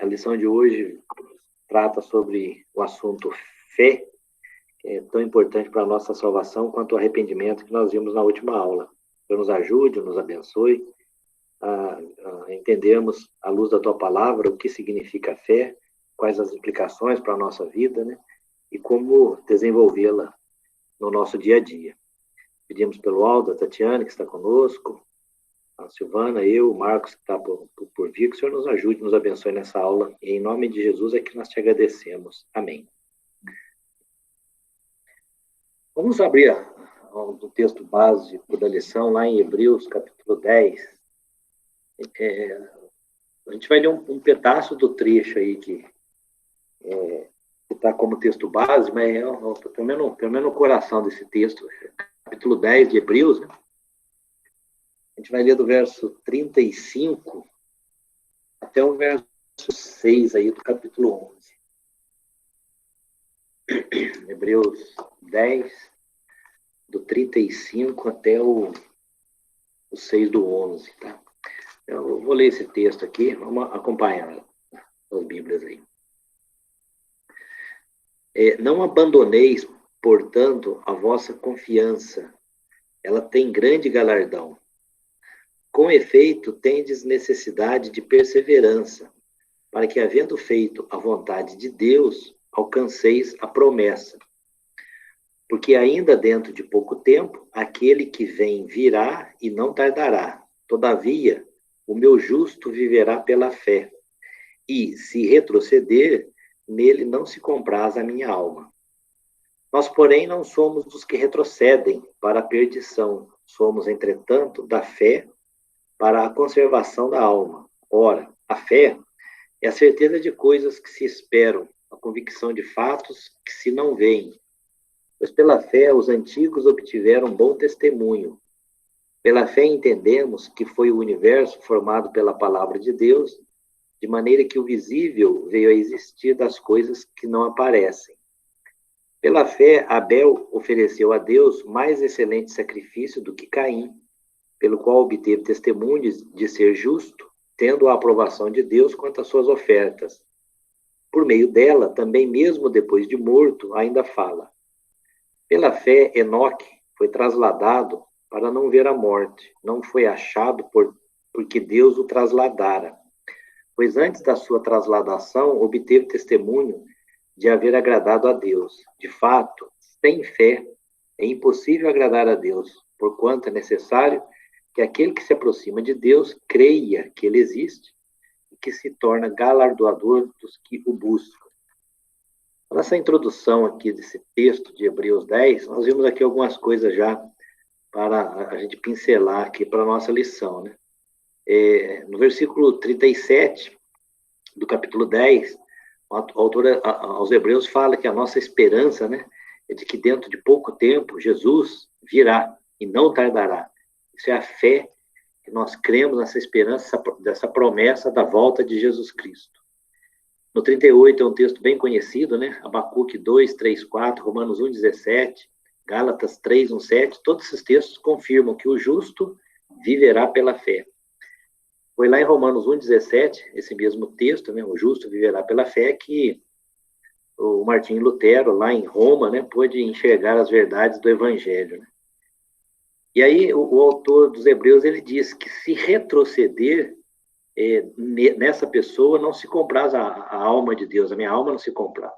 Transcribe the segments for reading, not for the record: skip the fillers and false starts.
A lição de hoje trata sobre o assunto fé, que é tão importante para a nossa salvação quanto o arrependimento que nós vimos na última aula. Deus nos ajude, nos abençoe a entendermos, à luz da tua palavra, o que significa fé, quais as implicações para a nossa vida, né? E como desenvolvê-la no nosso dia a dia. Pedimos pelo Aldo, a Tatiane, que está conosco, a Silvana, eu, o Marcos, que está por vir, que o Senhor nos ajude, nos abençoe nessa aula. E em nome de Jesus é que nós te agradecemos. Amém. Vamos abrir o texto básico da lição, lá em Hebreus, capítulo 10. A gente vai ler um pedaço do trecho aí que está como texto base, mas pelo menos no coração desse texto, capítulo 10 de Hebreus, né? A gente vai ler do verso 35 até o verso 6 aí do capítulo 11. Hebreus 10, do 35 até o 6 do 11, tá? Eu vou ler esse texto aqui, vamos acompanhar as Bíblias aí. Não abandoneis, portanto, a vossa confiança, ela tem grande galardão. Com efeito, tendes necessidade de perseverança, para que, havendo feito a vontade de Deus, alcanceis a promessa. Porque ainda dentro de pouco tempo, aquele que vem virá e não tardará. Todavia, o meu justo viverá pela fé. E, se retroceder, nele não se compraz a minha alma. Nós, porém, não somos dos que retrocedem para a perdição. Somos, entretanto, da fé para a conservação da alma. Ora, a fé é a certeza de coisas que se esperam, a convicção de fatos que se não veem. Pois pela fé os antigos obtiveram bom testemunho. Pela fé entendemos que foi o universo formado pela palavra de Deus, de maneira que o visível veio a existir das coisas que não aparecem. Pela fé, Abel ofereceu a Deus mais excelente sacrifício do que Caim, pelo qual obteve testemunho de ser justo, tendo a aprovação de Deus quanto às suas ofertas. Por meio dela, também mesmo depois de morto, ainda fala. Pela fé, Enoque foi trasladado para não ver a morte, não foi achado porque Deus o trasladara. Pois antes da sua trasladação, obteve testemunho de haver agradado a Deus. De fato, sem fé, é impossível agradar a Deus, porquanto é necessário que aquele que se aproxima de Deus creia que ele existe e que se torna galardoador dos que o buscam. Nessa introdução aqui desse texto de Hebreus 10, nós vimos aqui algumas coisas já para a gente pincelar aqui para a nossa lição, né? No versículo 37 do capítulo 10, o autor aos Hebreus fala que a nossa esperança, né, é de que dentro de pouco tempo Jesus virá e não tardará. Isso é a fé que nós cremos nessa esperança, dessa promessa da volta de Jesus Cristo. No 38 é um texto bem conhecido, né? Abacuque 2, 3, 4, Romanos 1, 17, Gálatas 3, 1, 7, todos esses textos confirmam que o justo viverá pela fé. Foi lá em Romanos 1, 17, esse mesmo texto, né? O justo viverá pela fé, que o Martinho Lutero, lá em Roma, né, pôde enxergar as verdades do Evangelho, né? E aí o autor dos Hebreus, ele diz que se retroceder nessa pessoa, não se compraz a alma de Deus, a minha alma não se compraz.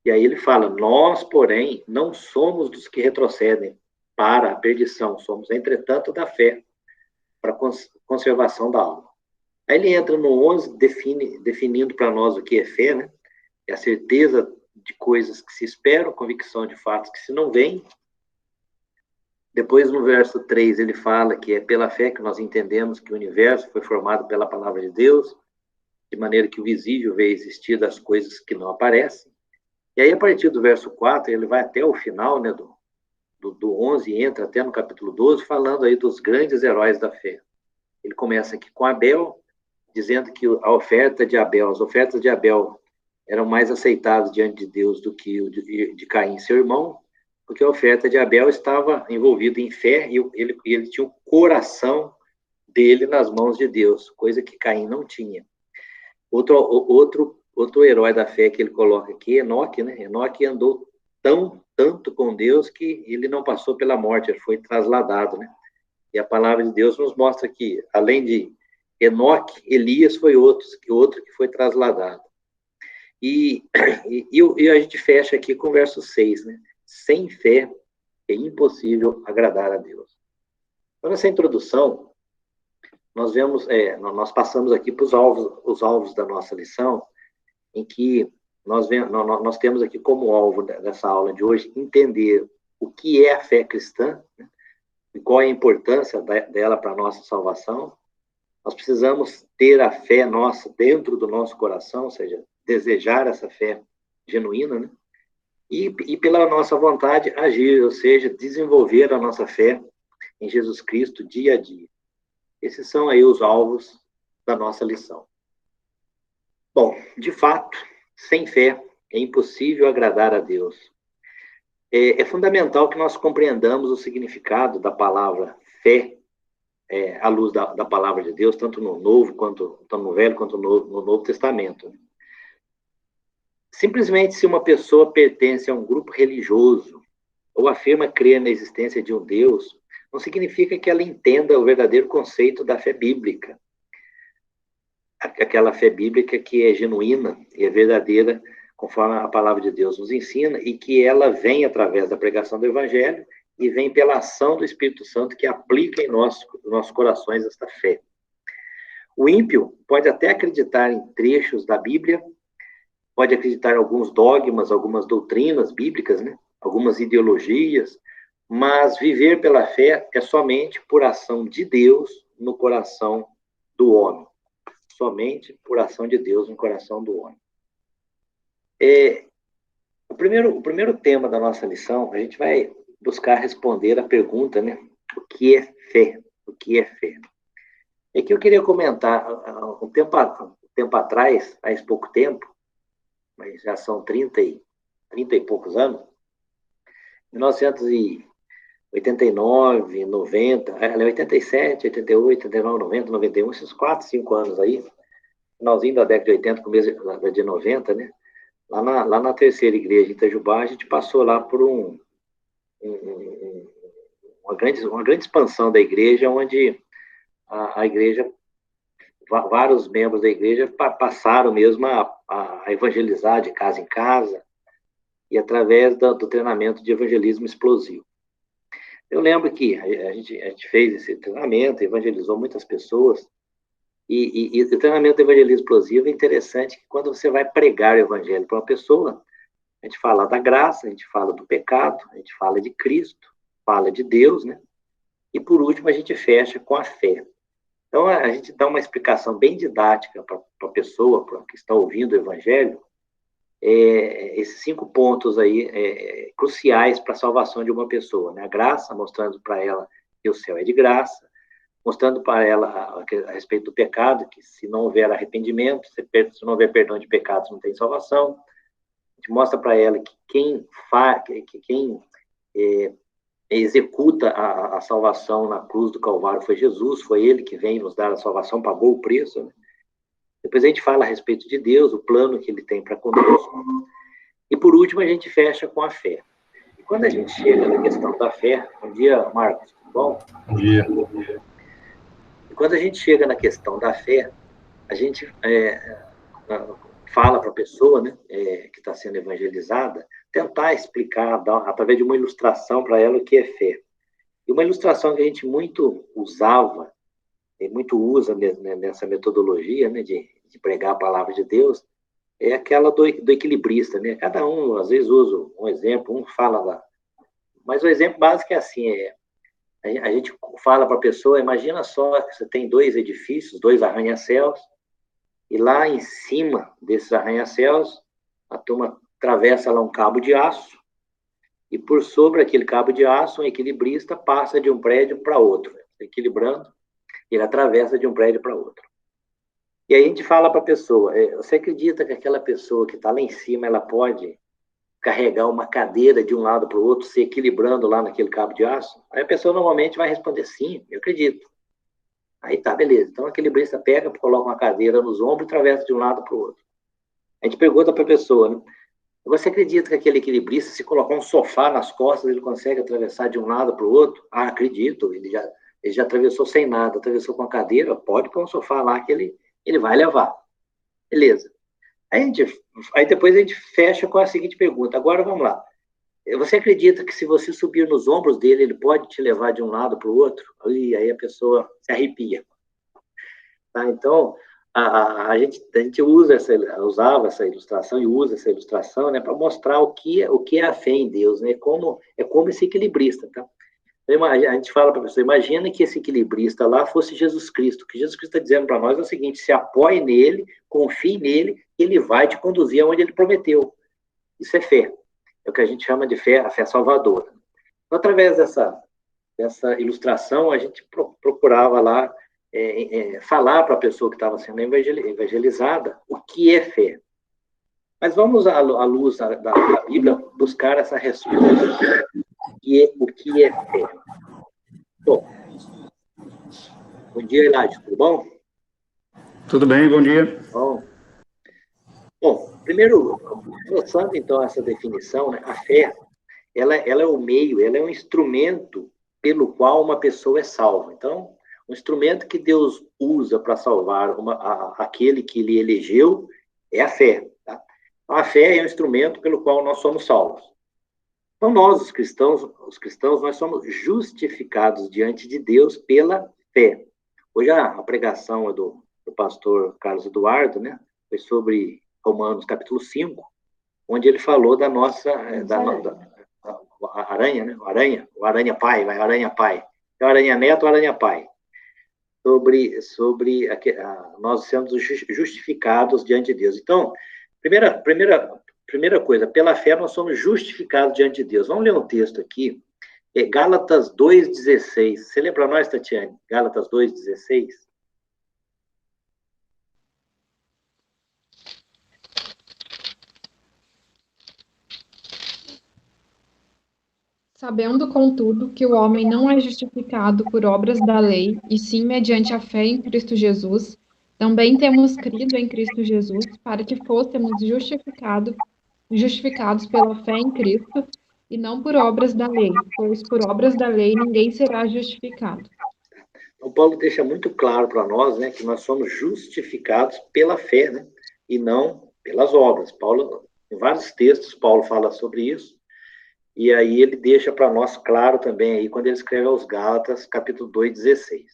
E aí ele fala, nós, porém, não somos dos que retrocedem para a perdição, somos, entretanto, da fé, para a conservação da alma. Aí ele entra no 11, definindo para nós o que é fé, né? É a certeza de coisas que se esperam, convicção de fatos que se não veem. Depois, no verso 3, ele fala que é pela fé que nós entendemos que o universo foi formado pela palavra de Deus, de maneira que o visível veio existir das coisas que não aparecem. E aí, a partir do verso 4, ele vai até o final, né, do 11, e entra até no capítulo 12, falando aí dos grandes heróis da fé. Ele começa aqui com Abel, dizendo que as ofertas de Abel eram mais aceitáveis diante de Deus do que o de Caim, seu irmão, porque a oferta de Abel estava envolvida em fé e ele tinha o coração dele nas mãos de Deus, coisa que Caim não tinha. Outro herói da fé que ele coloca aqui, Enoque, né? Enoque andou tanto com Deus que ele não passou pela morte, ele foi trasladado, né? E a palavra de Deus nos mostra que, além de Enoque, Elias foi outro que foi trasladado. E a gente fecha aqui com o verso 6, né? Sem fé é impossível agradar a Deus. Então, nessa introdução, nós passamos aqui para os alvos da nossa lição, em que nós temos aqui como alvo dessa aula de hoje entender o que é a fé cristã, né? E qual é a importância dela para a nossa salvação. Nós precisamos ter a fé nossa dentro do nosso coração, ou seja, desejar essa fé genuína, né? E pela nossa vontade agir, ou seja, desenvolver a nossa fé em Jesus Cristo dia a dia. Esses são aí os alvos da nossa lição. Bom, de fato, sem fé é impossível agradar a Deus. É fundamental que nós compreendamos o significado da palavra fé, à luz da palavra de Deus, tanto no Novo, tanto no Velho, quanto no Novo Testamento. Simplesmente se uma pessoa pertence a um grupo religioso ou afirma crer na existência de um Deus, não significa que ela entenda o verdadeiro conceito da fé bíblica. Aquela fé bíblica que é genuína e é verdadeira, conforme a palavra de Deus nos ensina, e que ela vem através da pregação do Evangelho e vem pela ação do Espírito Santo que aplica em nossos corações esta fé. O ímpio pode até acreditar em trechos da Bíblia, pode acreditar em alguns dogmas, algumas doutrinas bíblicas, né? Algumas ideologias, mas viver pela fé é somente por ação de Deus no coração do homem. Somente por ação de Deus no coração do homem. O primeiro tema da nossa lição, a gente vai buscar responder a pergunta, né? O que é fé? O que é fé? É que eu queria comentar, um tempo atrás, faz pouco tempo, mas já são 30 e poucos anos, 1989, 90, 87, 88, 89, 90, 91, esses 4, 5 anos aí, finalzinho da década de 80, começo de 90, né? Lá na terceira igreja de Itajubá, a gente passou lá por uma grande expansão da igreja, onde a igreja, vários membros da igreja passaram mesmo a evangelizar de casa em casa e através do treinamento de evangelismo explosivo. Eu lembro que a gente fez esse treinamento, evangelizou muitas pessoas, e o treinamento de evangelismo explosivo é interessante que quando você vai pregar o evangelho para uma pessoa, a gente fala da graça, a gente fala do pecado, a gente fala de Cristo, fala de Deus, né? E por último a gente fecha com a fé. Então a gente dá uma explicação bem didática para a pessoa que está ouvindo o evangelho, esses 5 pontos aí cruciais para a salvação de uma pessoa, né? A graça, mostrando para ela que o céu é de graça, mostrando para ela a respeito do pecado, que se não houver arrependimento, se não houver perdão de pecados, não tem salvação. A gente mostra para ela que quem executa a salvação na cruz do Calvário foi Jesus, foi ele que vem nos dar a salvação, pagou o preço, né? Depois a gente fala a respeito de Deus, o plano que ele tem para conosco. E por último a gente fecha com a fé. E quando a gente chega na questão da fé, bom dia, Marcos, tudo bom? Bom dia. E quando a gente chega na questão da fé, a gente fala para a pessoa, né, que está sendo evangelizada, tentar explicar, através de uma ilustração para ela o que é fé. E uma ilustração que a gente muito usava, e muito usa nessa metodologia, né, de pregar a palavra de Deus, é aquela do equilibrista, né? Cada um, às vezes, usa um exemplo, um fala lá. Mas o exemplo básico é assim, a gente fala para a pessoa, imagina só que você tem 2 edifícios, 2 arranha-céus, e lá em cima desses arranha-céus, a turma atravessa lá um cabo de aço, e por sobre aquele cabo de aço, um equilibrista passa de um prédio para outro, equilibrando, ele atravessa de um prédio para outro. E aí a gente fala para a pessoa, você acredita que aquela pessoa que está lá em cima, ela pode carregar uma cadeira de um lado para o outro, se equilibrando lá naquele cabo de aço? Aí a pessoa normalmente vai responder sim, eu acredito. Aí tá, beleza. Então, o equilibrista pega, coloca uma cadeira nos ombros e atravessa de um lado para o outro. A gente pergunta para a pessoa, né? Você acredita que aquele equilibrista, se colocar um sofá nas costas, ele consegue atravessar de um lado para o outro? Ah, acredito. Ele já atravessou sem nada, atravessou com a cadeira, pode pôr um sofá lá que ele vai levar. Beleza. Aí depois a gente fecha com a seguinte pergunta. Agora vamos lá. Você acredita que se você subir nos ombros dele, ele pode te levar de um lado para o outro? Aí a pessoa se arrepia. Tá? Então, a gente usava essa ilustração e usa essa ilustração, né, para mostrar o que é a fé em Deus, né? É como esse equilibrista. Tá? Então, a gente fala para a pessoa, imagina que esse equilibrista lá fosse Jesus Cristo. O que Jesus Cristo está dizendo para nós é o seguinte: se apoie nele, confie nele, ele vai te conduzir aonde ele prometeu. Isso é fé. É o que a gente chama de fé, a fé salvadora. Então, através dessa ilustração, a gente procurava lá falar para a pessoa que estava sendo evangelizada o que é fé. Mas vamos, à luz da Bíblia, buscar essa resposta. O que é fé? Bom, bom dia, Eladio, tudo bom? Tudo bem, bom dia. Bom, primeiro, começando então essa definição, né, a fé, ela é o meio, ela é um instrumento pelo qual uma pessoa é salva. Então, um instrumento que Deus usa para salvar aquele que ele elegeu é a fé. Tá? A fé é um instrumento pelo qual nós somos salvos. Então, nós, os cristãos, nós somos justificados diante de Deus pela fé. Hoje a pregação é do pastor Carlos Eduardo, né? Foi sobre Romanos capítulo 5, onde ele falou da nossa a aranha, né? O aranha-pai, é o aranha-neto, o aranha-pai. Sobre nós sendo justificados diante de Deus. Então, primeira coisa, pela fé nós somos justificados diante de Deus. Vamos ler um texto aqui, Gálatas 2,16. Você lê para nós, Tatiane? Gálatas 2,16. Sabendo, contudo, que o homem não é justificado por obras da lei, e sim mediante a fé em Cristo Jesus, também temos crido em Cristo Jesus para que fôssemos justificados pela fé em Cristo e não por obras da lei, pois por obras da lei ninguém será justificado. Então, Paulo deixa muito claro para nós, né, que nós somos justificados pela fé, né, e não pelas obras. Paulo, em vários textos, Paulo fala sobre isso. E aí ele deixa para nós claro também, aí, quando ele escreve aos Gálatas, capítulo 2,16.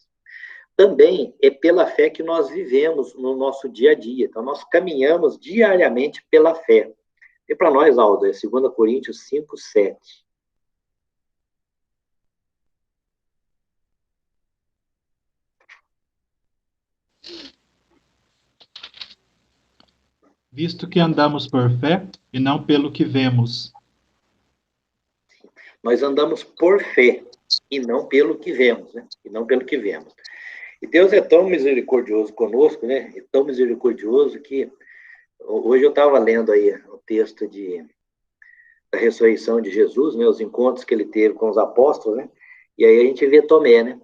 Também é pela fé que nós vivemos no nosso dia a dia. Então, nós caminhamos diariamente pela fé. E para nós, Aldo, é 2 Coríntios 5:7. Visto que andamos por fé e não pelo que vemos. Nós andamos por fé e não pelo que vemos, né? E não pelo que vemos. E Deus é tão misericordioso conosco, né? É tão misericordioso que hoje eu estava lendo aí o texto da ressurreição de Jesus, né? Os encontros que ele teve com os apóstolos, né? E aí a gente vê Tomé, né?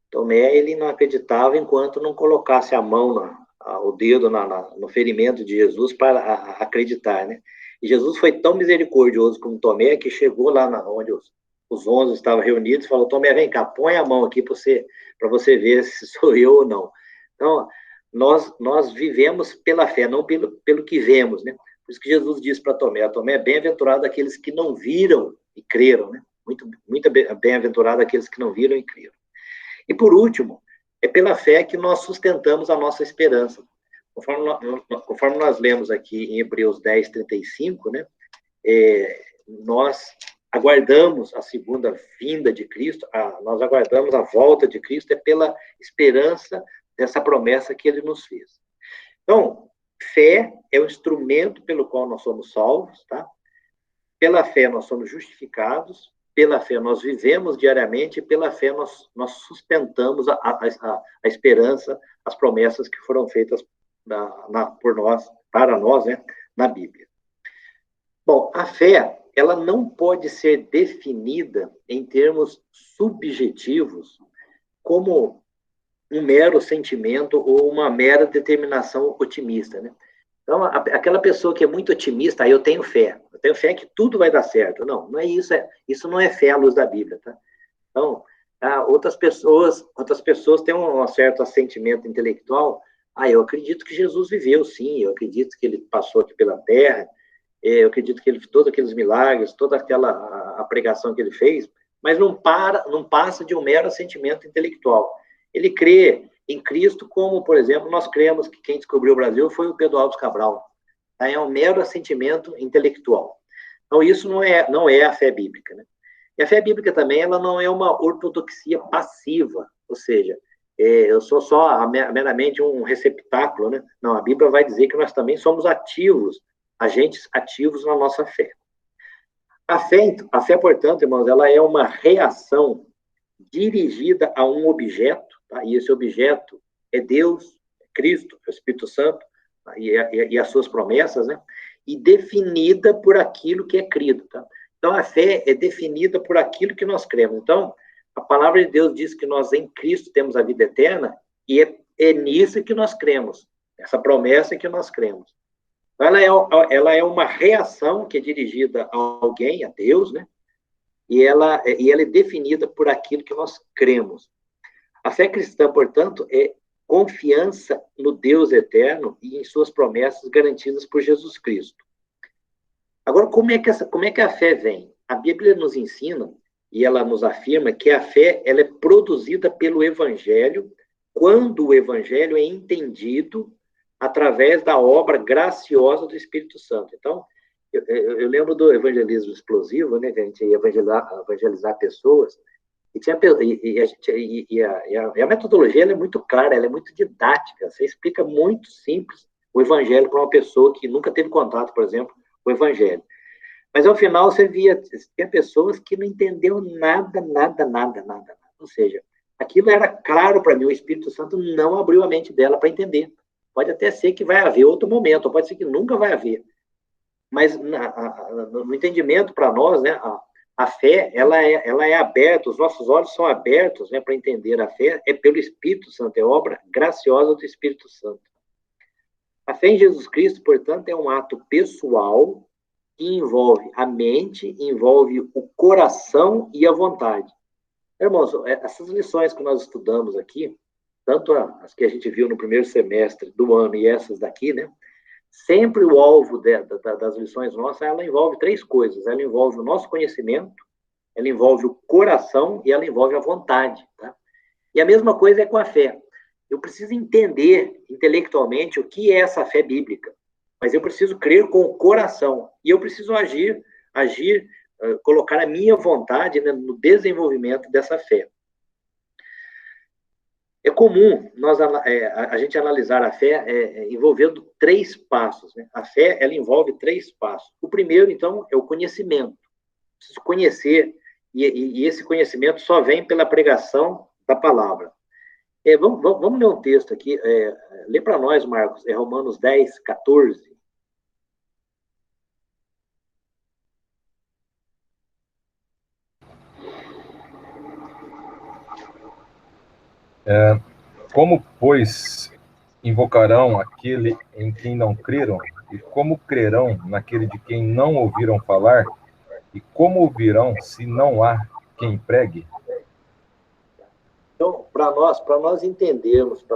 Tomé, ele não acreditava enquanto não colocasse a mão, o dedo no ferimento de Jesus para acreditar, né? E Jesus foi tão misericordioso com Tomé que chegou lá onde os 11 estavam reunidos e falou: Tomé, vem cá, põe a mão aqui para você ver se sou eu ou não. Então, nós vivemos pela fé, não pelo que vemos, né? Por isso que Jesus disse para Tomé, bem-aventurado aqueles que não viram e creram, né? Muito bem-aventurado aqueles que não viram e creram. E por último, é pela fé que nós sustentamos a nossa esperança. Conforme nós lemos aqui em Hebreus 10:35, né, nós aguardamos a segunda vinda de Cristo, nós aguardamos a volta de Cristo, é pela esperança dessa promessa que ele nos fez. Então, fé é o instrumento pelo qual nós somos salvos, tá? Pela fé nós somos justificados, pela fé nós vivemos diariamente, e pela fé nós sustentamos a esperança, as promessas que foram feitas por nós, para nós, né, na Bíblia. Bom, a fé, ela não pode ser definida em termos subjetivos como um mero sentimento ou uma mera determinação otimista, né? Então, aquela pessoa que é muito otimista, aí eu tenho fé que tudo vai dar certo. Não, não é isso, isso não é fé à luz da Bíblia, tá? Então, outras pessoas têm um certo assentimento intelectual. Eu acredito que Jesus viveu, sim, eu acredito que ele passou aqui pela Terra, eu acredito que ele fez todos aqueles milagres, toda aquela a pregação que ele fez, mas não passa de um mero assentimento intelectual. Ele crê em Cristo como, por exemplo, nós cremos que quem descobriu o Brasil foi o Pedro Álvares Cabral. Tá? É um mero assentimento intelectual. Então, isso não é a fé bíblica, né? E a fé bíblica também, ela não é uma ortodoxia passiva, ou seja, eu sou só meramente um receptáculo, né? Não, a Bíblia vai dizer que nós também somos ativos, agentes ativos na nossa fé. A fé, portanto, irmãos, ela é uma reação dirigida a um objeto, tá? E esse objeto é Deus, é Cristo, é o Espírito Santo, tá? e as suas promessas, né? E definida por aquilo que é crido, tá? Então, a fé é definida por aquilo que nós cremos. Então, a palavra de Deus diz que nós em Cristo temos a vida eterna, e é nisso que nós cremos, essa promessa que nós cremos. Ela é uma reação que é dirigida a alguém, a Deus, né? E ela é definida por aquilo que nós cremos. A fé cristã, portanto, é confiança no Deus eterno e em suas promessas garantidas por Jesus Cristo. Agora, como é que a fé vem? A Bíblia nos ensina, e ela nos afirma, que a fé ela é produzida pelo Evangelho, quando o Evangelho é entendido através da obra graciosa do Espírito Santo. Então, eu lembro do evangelismo explosivo, né, que a gente ia evangelizar pessoas, e a metodologia ela é muito clara, ela é muito didática, você explica muito simples o evangelho para uma pessoa que nunca teve contato, por exemplo, com o evangelho. Mas, ao final, você tinha pessoas que não entenderam nada. Ou seja, aquilo era claro para mim, o Espírito Santo não abriu a mente dela para entender. Pode até ser que vai haver outro momento, ou pode ser que nunca vai haver. Mas no entendimento para nós, né, a fé ela é aberta, os nossos olhos são abertos, né, para entender a fé, é pelo Espírito Santo, é obra graciosa do Espírito Santo. A fé em Jesus Cristo, portanto, é um ato pessoal que envolve a mente, envolve o coração e a vontade. Irmãos, essas lições que nós estudamos aqui, tanto as que a gente viu no primeiro semestre do ano e essas daqui, né? Sempre o alvo das lições nossas, ela envolve três coisas. Ela envolve o nosso conhecimento, ela envolve o coração e ela envolve a vontade, tá? E a mesma coisa é com a fé. Eu preciso entender intelectualmente o que é essa fé bíblica, mas eu preciso crer com o coração e eu preciso agir, colocar a minha vontade, né, no desenvolvimento dessa fé. É comum a gente analisar a fé envolvendo três passos, né? A fé, ela envolve três passos. O primeiro, então, é o conhecimento. Preciso conhecer, e esse conhecimento só vem pela pregação da palavra. Vamos ler um texto aqui. Lê para nós, Marcos, Romanos 10, 14. Como, pois, invocarão aquele em quem não creram? E como crerão naquele de quem não ouviram falar? E como ouvirão se não há quem pregue? Então, para nós entendermos, para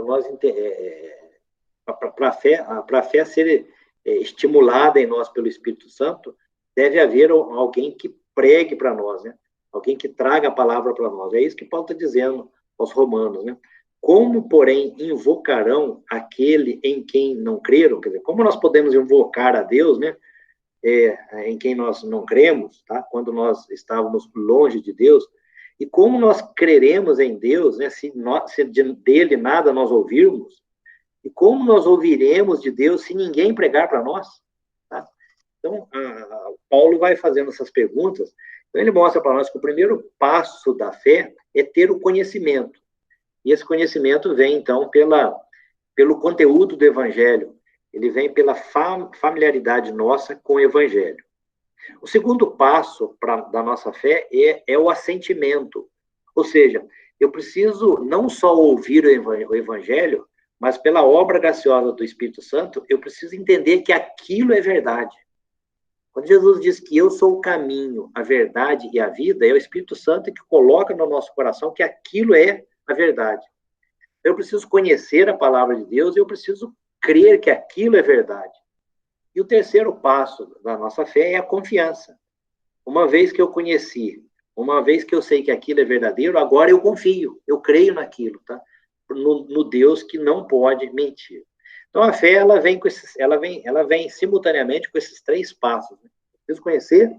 a fé ser estimulada em nós pelo Espírito Santo, deve haver alguém que pregue para nós, né? Alguém que traga a palavra para nós. É isso que Paulo está dizendo aos romanos, né? Como, porém, invocarão aquele em quem não creram? Quer dizer, como nós podemos invocar a Deus, né? Em quem nós não cremos, tá? Quando nós estávamos longe de Deus, e como nós creremos em Deus, né? Se dele nada nós ouvirmos, e como nós ouviremos de Deus se ninguém pregar para nós? Tá? Então, Paulo vai fazendo essas perguntas, então ele mostra para nós que o primeiro passo da fé é ter o conhecimento. E esse conhecimento vem, então, pelo conteúdo do Evangelho. Ele vem pela familiaridade nossa com o Evangelho. O segundo passo da nossa fé é o assentimento. Ou seja, eu preciso não só ouvir o Evangelho, mas pela obra graciosa do Espírito Santo, eu preciso entender que aquilo é verdade. Quando Jesus diz que eu sou o caminho, a verdade e a vida, é o Espírito Santo que coloca no nosso coração que aquilo é a verdade. Eu preciso conhecer a palavra de Deus e eu preciso crer que aquilo é verdade. E o terceiro passo da nossa fé é a confiança. Uma vez que eu conheci, uma vez que eu sei que aquilo é verdadeiro, agora eu confio, eu creio naquilo, tá? No Deus que não pode mentir. Então a fé ela vem simultaneamente com esses três passos. Né? Preciso conhecer,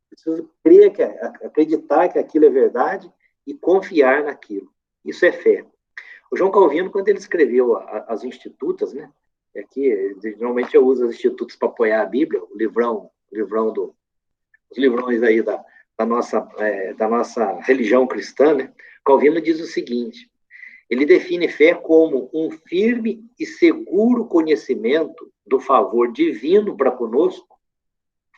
preciso crer, acreditar que aquilo é verdade e confiar naquilo. Isso é fé. O João Calvino, quando ele escreveu as Institutas, né? Aqui, normalmente eu uso as Institutas para apoiar a Bíblia, os livrões aí da nossa religião cristã, né? Calvino diz o seguinte: ele define fé como um firme e seguro conhecimento do favor divino para conosco,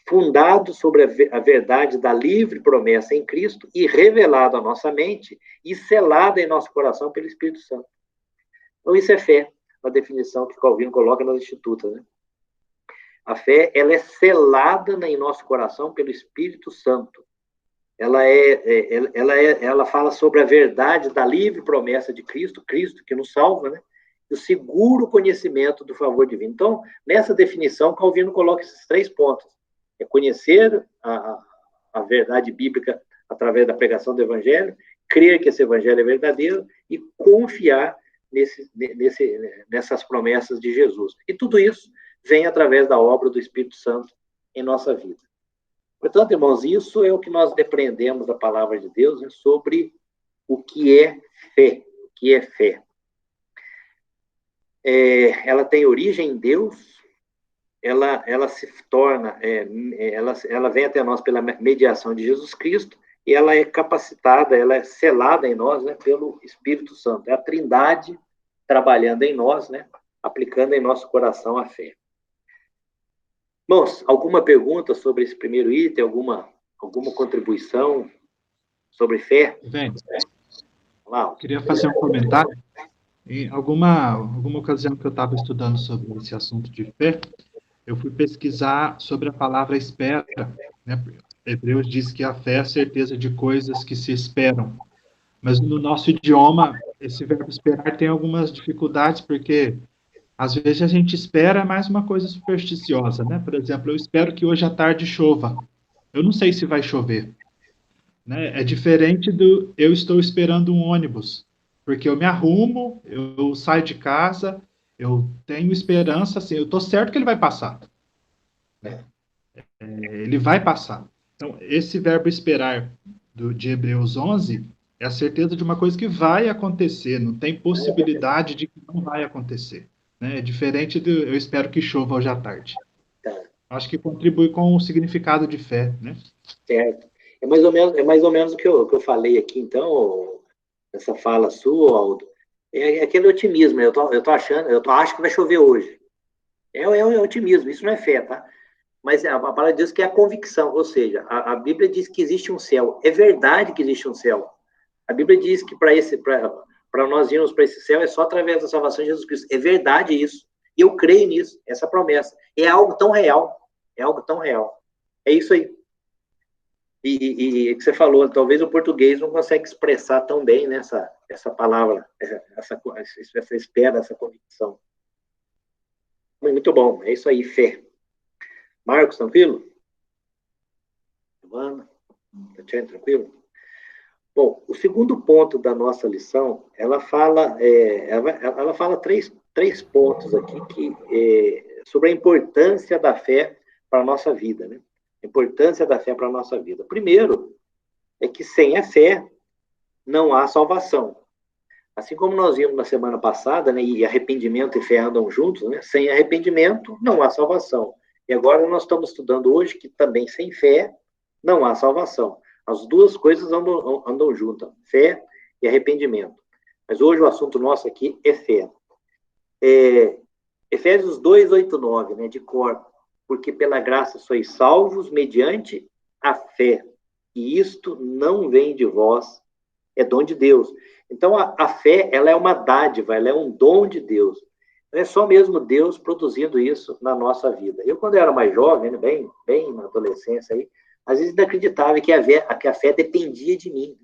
fundado sobre a verdade da livre promessa em Cristo e revelado à nossa mente e selado em nosso coração pelo Espírito Santo. Então, isso é fé, a definição que Calvino coloca nas Institutas, né? A fé, ela é selada em nosso coração pelo Espírito Santo. Ela fala sobre a verdade da livre promessa de Cristo, Cristo que nos salva, né? E o seguro conhecimento do favor divino. Então, nessa definição, Calvino coloca esses três pontos. É conhecer a verdade bíblica através da pregação do Evangelho, crer que esse Evangelho é verdadeiro e confiar nessas promessas de Jesus. E tudo isso vem através da obra do Espírito Santo em nossa vida. Portanto, irmãos, isso é o que nós depreendemos da palavra de Deus, né, sobre o que é fé. O que é fé? Ela tem origem em Deus, ela se torna, ela vem até nós pela mediação de Jesus Cristo, e ela é capacitada, ela é selada em nós, né, pelo Espírito Santo. É a Trindade trabalhando em nós, né, aplicando em nosso coração a fé. Irmãos, alguma pergunta sobre esse primeiro item? Alguma contribuição sobre fé? Vem. Lá. Queria fazer um comentário. Em alguma ocasião que eu estava estudando sobre esse assunto de fé, eu fui pesquisar sobre a palavra espera, né? Hebreus diz que a fé é a certeza de coisas que se esperam. Mas no nosso idioma, esse verbo esperar tem algumas dificuldades, porque às vezes a gente espera mais uma coisa supersticiosa, né? Por exemplo, eu espero que hoje à tarde chova. Eu não sei se vai chover, né? É diferente do eu estou esperando um ônibus, porque eu me arrumo, eu saio de casa, eu tenho esperança, assim, eu estou certo que ele vai passar. Né? Ele vai passar. Então, esse verbo esperar de Hebreus 11 é a certeza de uma coisa que vai acontecer, não tem possibilidade de que não vai acontecer. Né? É diferente do eu espero que chova hoje à tarde. Acho que contribui com o significado de fé. Né? Certo. É mais ou menos o que eu falei aqui, então, essa fala sua, Aldo. É aquele otimismo, eu acho que vai chover hoje. É otimismo, isso não é fé, tá? Mas a palavra diz que é a convicção, ou seja, a Bíblia diz que existe um céu. É verdade que existe um céu. A Bíblia diz que para nós irmos para esse céu é só através da salvação de Jesus Cristo. É verdade isso. E eu creio nisso, essa promessa. É algo tão real. É algo tão real. É isso aí. E que você falou, talvez o português não consegue expressar tão bem, né, essa palavra, essa espera, essa convicção. Muito bom. É isso aí, fé. Marcos, tranquilo? Giovana? Tatiana, tranquilo? Bom, o segundo ponto da nossa lição, ela fala três pontos aqui sobre a importância da fé para a nossa vida, né? A importância da fé para a nossa vida. Primeiro, é que sem a fé não há salvação. Assim como nós vimos na semana passada, né, e arrependimento e fé andam juntos, né? Sem arrependimento não há salvação. E agora nós estamos estudando hoje que também sem fé não há salvação. As duas coisas andam juntas, fé e arrependimento. Mas hoje o assunto nosso aqui é fé. Efésios 2, 8, 9, né, de cor. Porque pela graça sois salvos mediante a fé. E isto não vem de vós, é dom de Deus. Então, a fé, ela é uma dádiva, ela é um dom de Deus. Não é só mesmo Deus produzindo isso na nossa vida. Eu, quando eu era mais jovem, né, bem na adolescência, aí, às vezes ainda acreditava que a fé dependia de mim.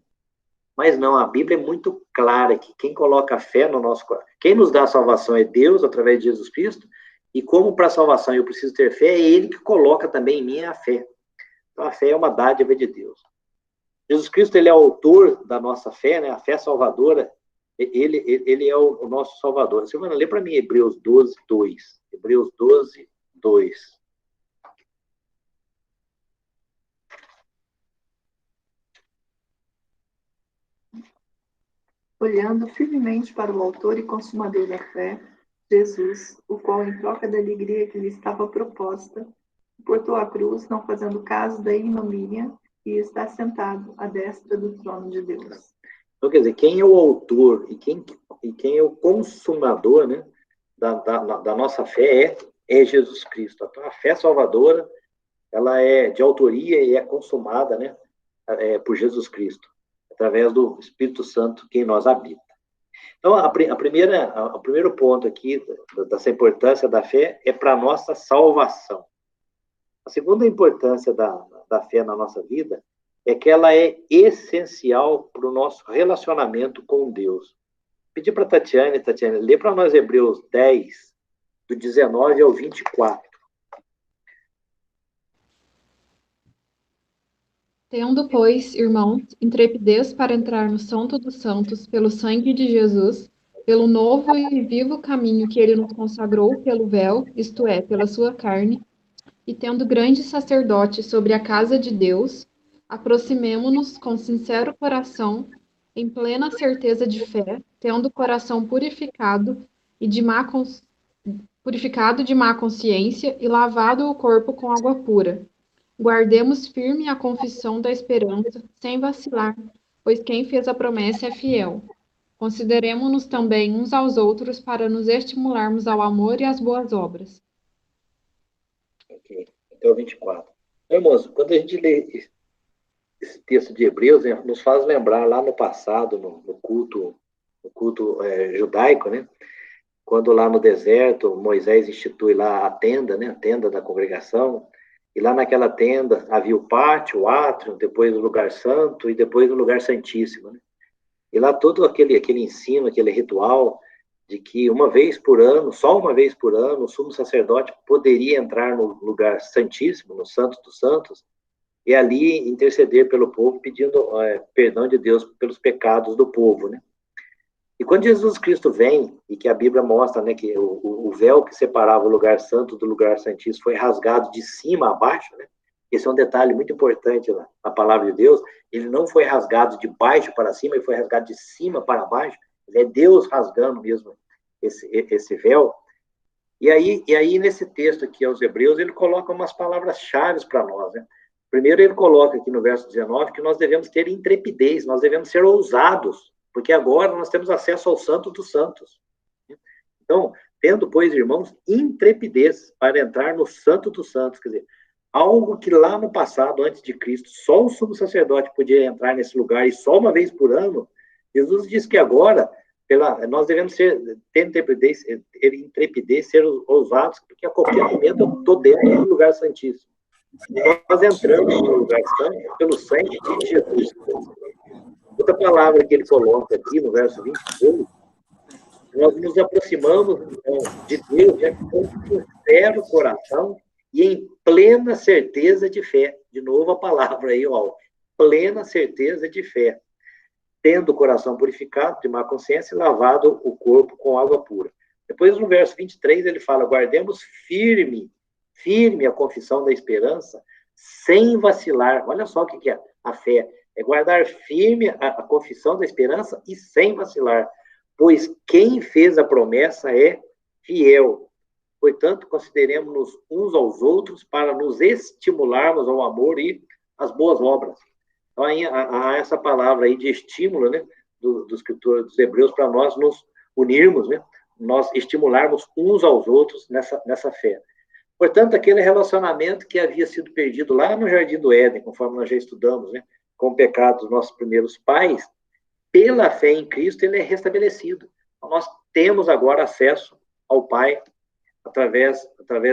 Mas não, a Bíblia é muito clara que quem coloca a fé no nosso coração, quem nos dá a salvação é Deus, através de Jesus Cristo, e como para a salvação eu preciso ter fé, é Ele que coloca também em mim a fé. Então, a fé é uma dádiva de Deus. Jesus Cristo, ele é o autor da nossa fé, né? A fé salvadora, ele é o nosso salvador. Silvana, lê para mim Hebreus 12, 2. Hebreus 12, 2. Olhando firmemente para o autor e consumador da fé, Jesus, o qual, em troca da alegria que lhe estava proposta, suportou a cruz, não fazendo caso da ignomínia, e está sentado à destra do trono de Deus. Então, quer dizer, quem é o autor e quem é o consumador, né, da nossa fé é Jesus Cristo. Então, a fé salvadora, ela é de autoria e é consumada, né, por Jesus Cristo, através do Espírito Santo que em nós habita. Então, o primeiro ponto aqui dessa importância da fé é para a nossa salvação. A segunda importância da fé na nossa vida é que ela é essencial para o nosso relacionamento com Deus. Pedi para Tatiane, lê para nós Hebreus 10, do 19 ao 24. Tendo, pois, irmãos, intrepidez para entrar no Santo dos Santos pelo sangue de Jesus, pelo novo e vivo caminho que ele nos consagrou pelo véu, isto é, pela sua carne, e tendo grande sacerdote sobre a casa de Deus, aproximemo-nos com sincero coração, em plena certeza de fé, tendo o coração purificado de má consciência e lavado o corpo com água pura. Guardemos firme a confissão da esperança, sem vacilar, pois quem fez a promessa é fiel. Consideremo-nos também uns aos outros para nos estimularmos ao amor e às boas obras. Ok, até o 24. Irmãos, quando a gente lê esse texto de Hebreus, né, nos faz lembrar lá no passado, no culto judaico, né? Quando lá no deserto, Moisés institui lá a tenda, né? A tenda da congregação, e lá naquela tenda havia o pátio, o átrio, depois o lugar santo e depois o lugar santíssimo, né? E lá todo aquele ensino, aquele ritual de que uma vez por ano, só uma vez por ano, o sumo sacerdote poderia entrar no lugar santíssimo, no Santo dos Santos, e ali interceder pelo povo, pedindo perdão de Deus pelos pecados do povo, né? E quando Jesus Cristo vem, e que a Bíblia mostra, né, que o véu que separava o lugar santo do lugar santíssimo foi rasgado de cima a baixo, né? Esse é um detalhe muito importante na palavra de Deus. Ele não foi rasgado de baixo para cima, ele foi rasgado de cima para baixo. É Deus rasgando mesmo esse véu. E aí, nesse texto aqui aos Hebreus, ele coloca umas palavras-chave para nós, né? Primeiro, ele coloca aqui no verso 19 que nós devemos ter intrepidez, nós devemos ser ousados, porque agora nós temos acesso ao Santo dos Santos. Então, tendo, pois, irmãos, intrepidez para entrar no Santo dos Santos, quer dizer, algo que lá no passado, antes de Cristo, só o sumo sacerdote podia entrar nesse lugar e só uma vez por ano, Jesus diz que agora nós devemos ter intrepidez, ser ousados, porque a qualquer momento eu estou dentro do lugar santíssimo. E nós entramos no lugar santo pelo sangue de Jesus. Outra palavra que ele coloca aqui no verso 22, nós nos aproximamos de Deus, né, com sincero coração e em plena certeza de fé. De novo a palavra aí, ó, plena certeza de fé. Tendo o coração purificado de má consciência e lavado o corpo com água pura. Depois, no verso 23, ele fala, guardemos firme a confissão da esperança, sem vacilar. Olha só o que é a fé. É guardar firme a confissão da esperança e sem vacilar. Pois quem fez a promessa é fiel. Portanto, consideremos-nos uns aos outros para nos estimularmos ao amor e às boas obras. Então, aí, há essa palavra aí de estímulo, né, do escritor dos Hebreus, para nós nos unirmos, né, nós estimularmos uns aos outros nessa fé. Portanto, aquele relacionamento que havia sido perdido lá no Jardim do Éden, conforme nós já estudamos, né, com o pecado dos nossos primeiros pais, pela fé em Cristo, ele é restabelecido. Então, nós temos agora acesso ao Pai através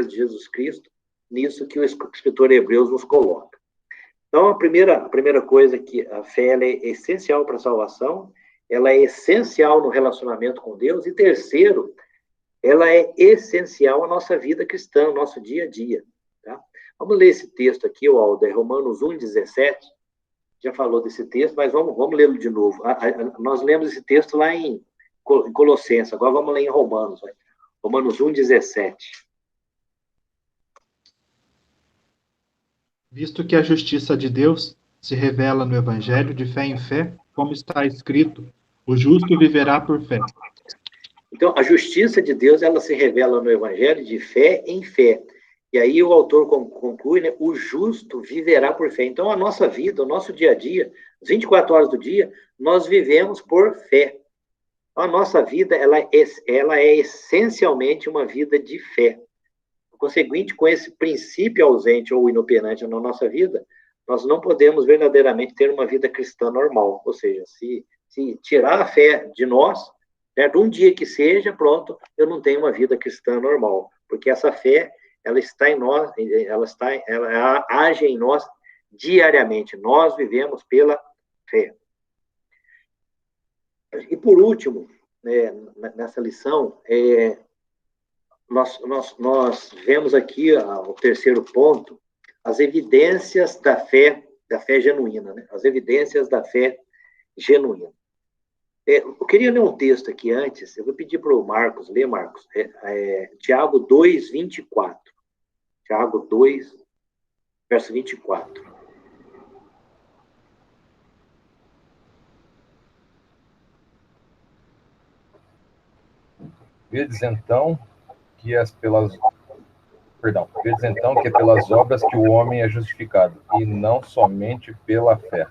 de Jesus Cristo, nisso que o escritor Hebreus nos coloca. Então, a primeira coisa é que a fé ela é essencial para a salvação, ela é essencial no relacionamento com Deus, e terceiro, ela é essencial à nossa vida cristã, ao nosso dia a dia. Tá? Vamos ler esse texto aqui, o Aldo, é Romanos 1,17. Já falou desse texto, mas vamos lê-lo de novo. Nós lemos esse texto lá em Colossenses, agora vamos ler em Romanos. Romanos 1,17. Visto que a justiça de Deus se revela no Evangelho de fé em fé, como está escrito, o justo viverá por fé. Então, a justiça de Deus, ela se revela no Evangelho de fé em fé. E aí o autor conclui, né, o justo viverá por fé. Então, a nossa vida, o nosso dia a dia, as 24 horas do dia, nós vivemos por fé. A nossa vida, ela é essencialmente uma vida de fé. Conseguinte, com esse princípio ausente ou inoperante na nossa vida, nós não podemos verdadeiramente ter uma vida cristã normal. Ou seja, se tirar a fé de nós, certo? Um dia que seja, pronto, eu não tenho uma vida cristã normal. Porque essa fé, ela está em nós, ela age em nós diariamente. Nós vivemos pela fé. E por último, né, nessa lição, nós vemos aqui o terceiro ponto, as evidências da fé genuína, né? As evidências da fé genuína. Eu queria ler um texto aqui antes, eu vou pedir para o Marcos, ler, Marcos, Tiago 2, 24. Tiago 2, verso 24. Vedes então que é pelas obras que o homem é justificado, e não somente pela fé.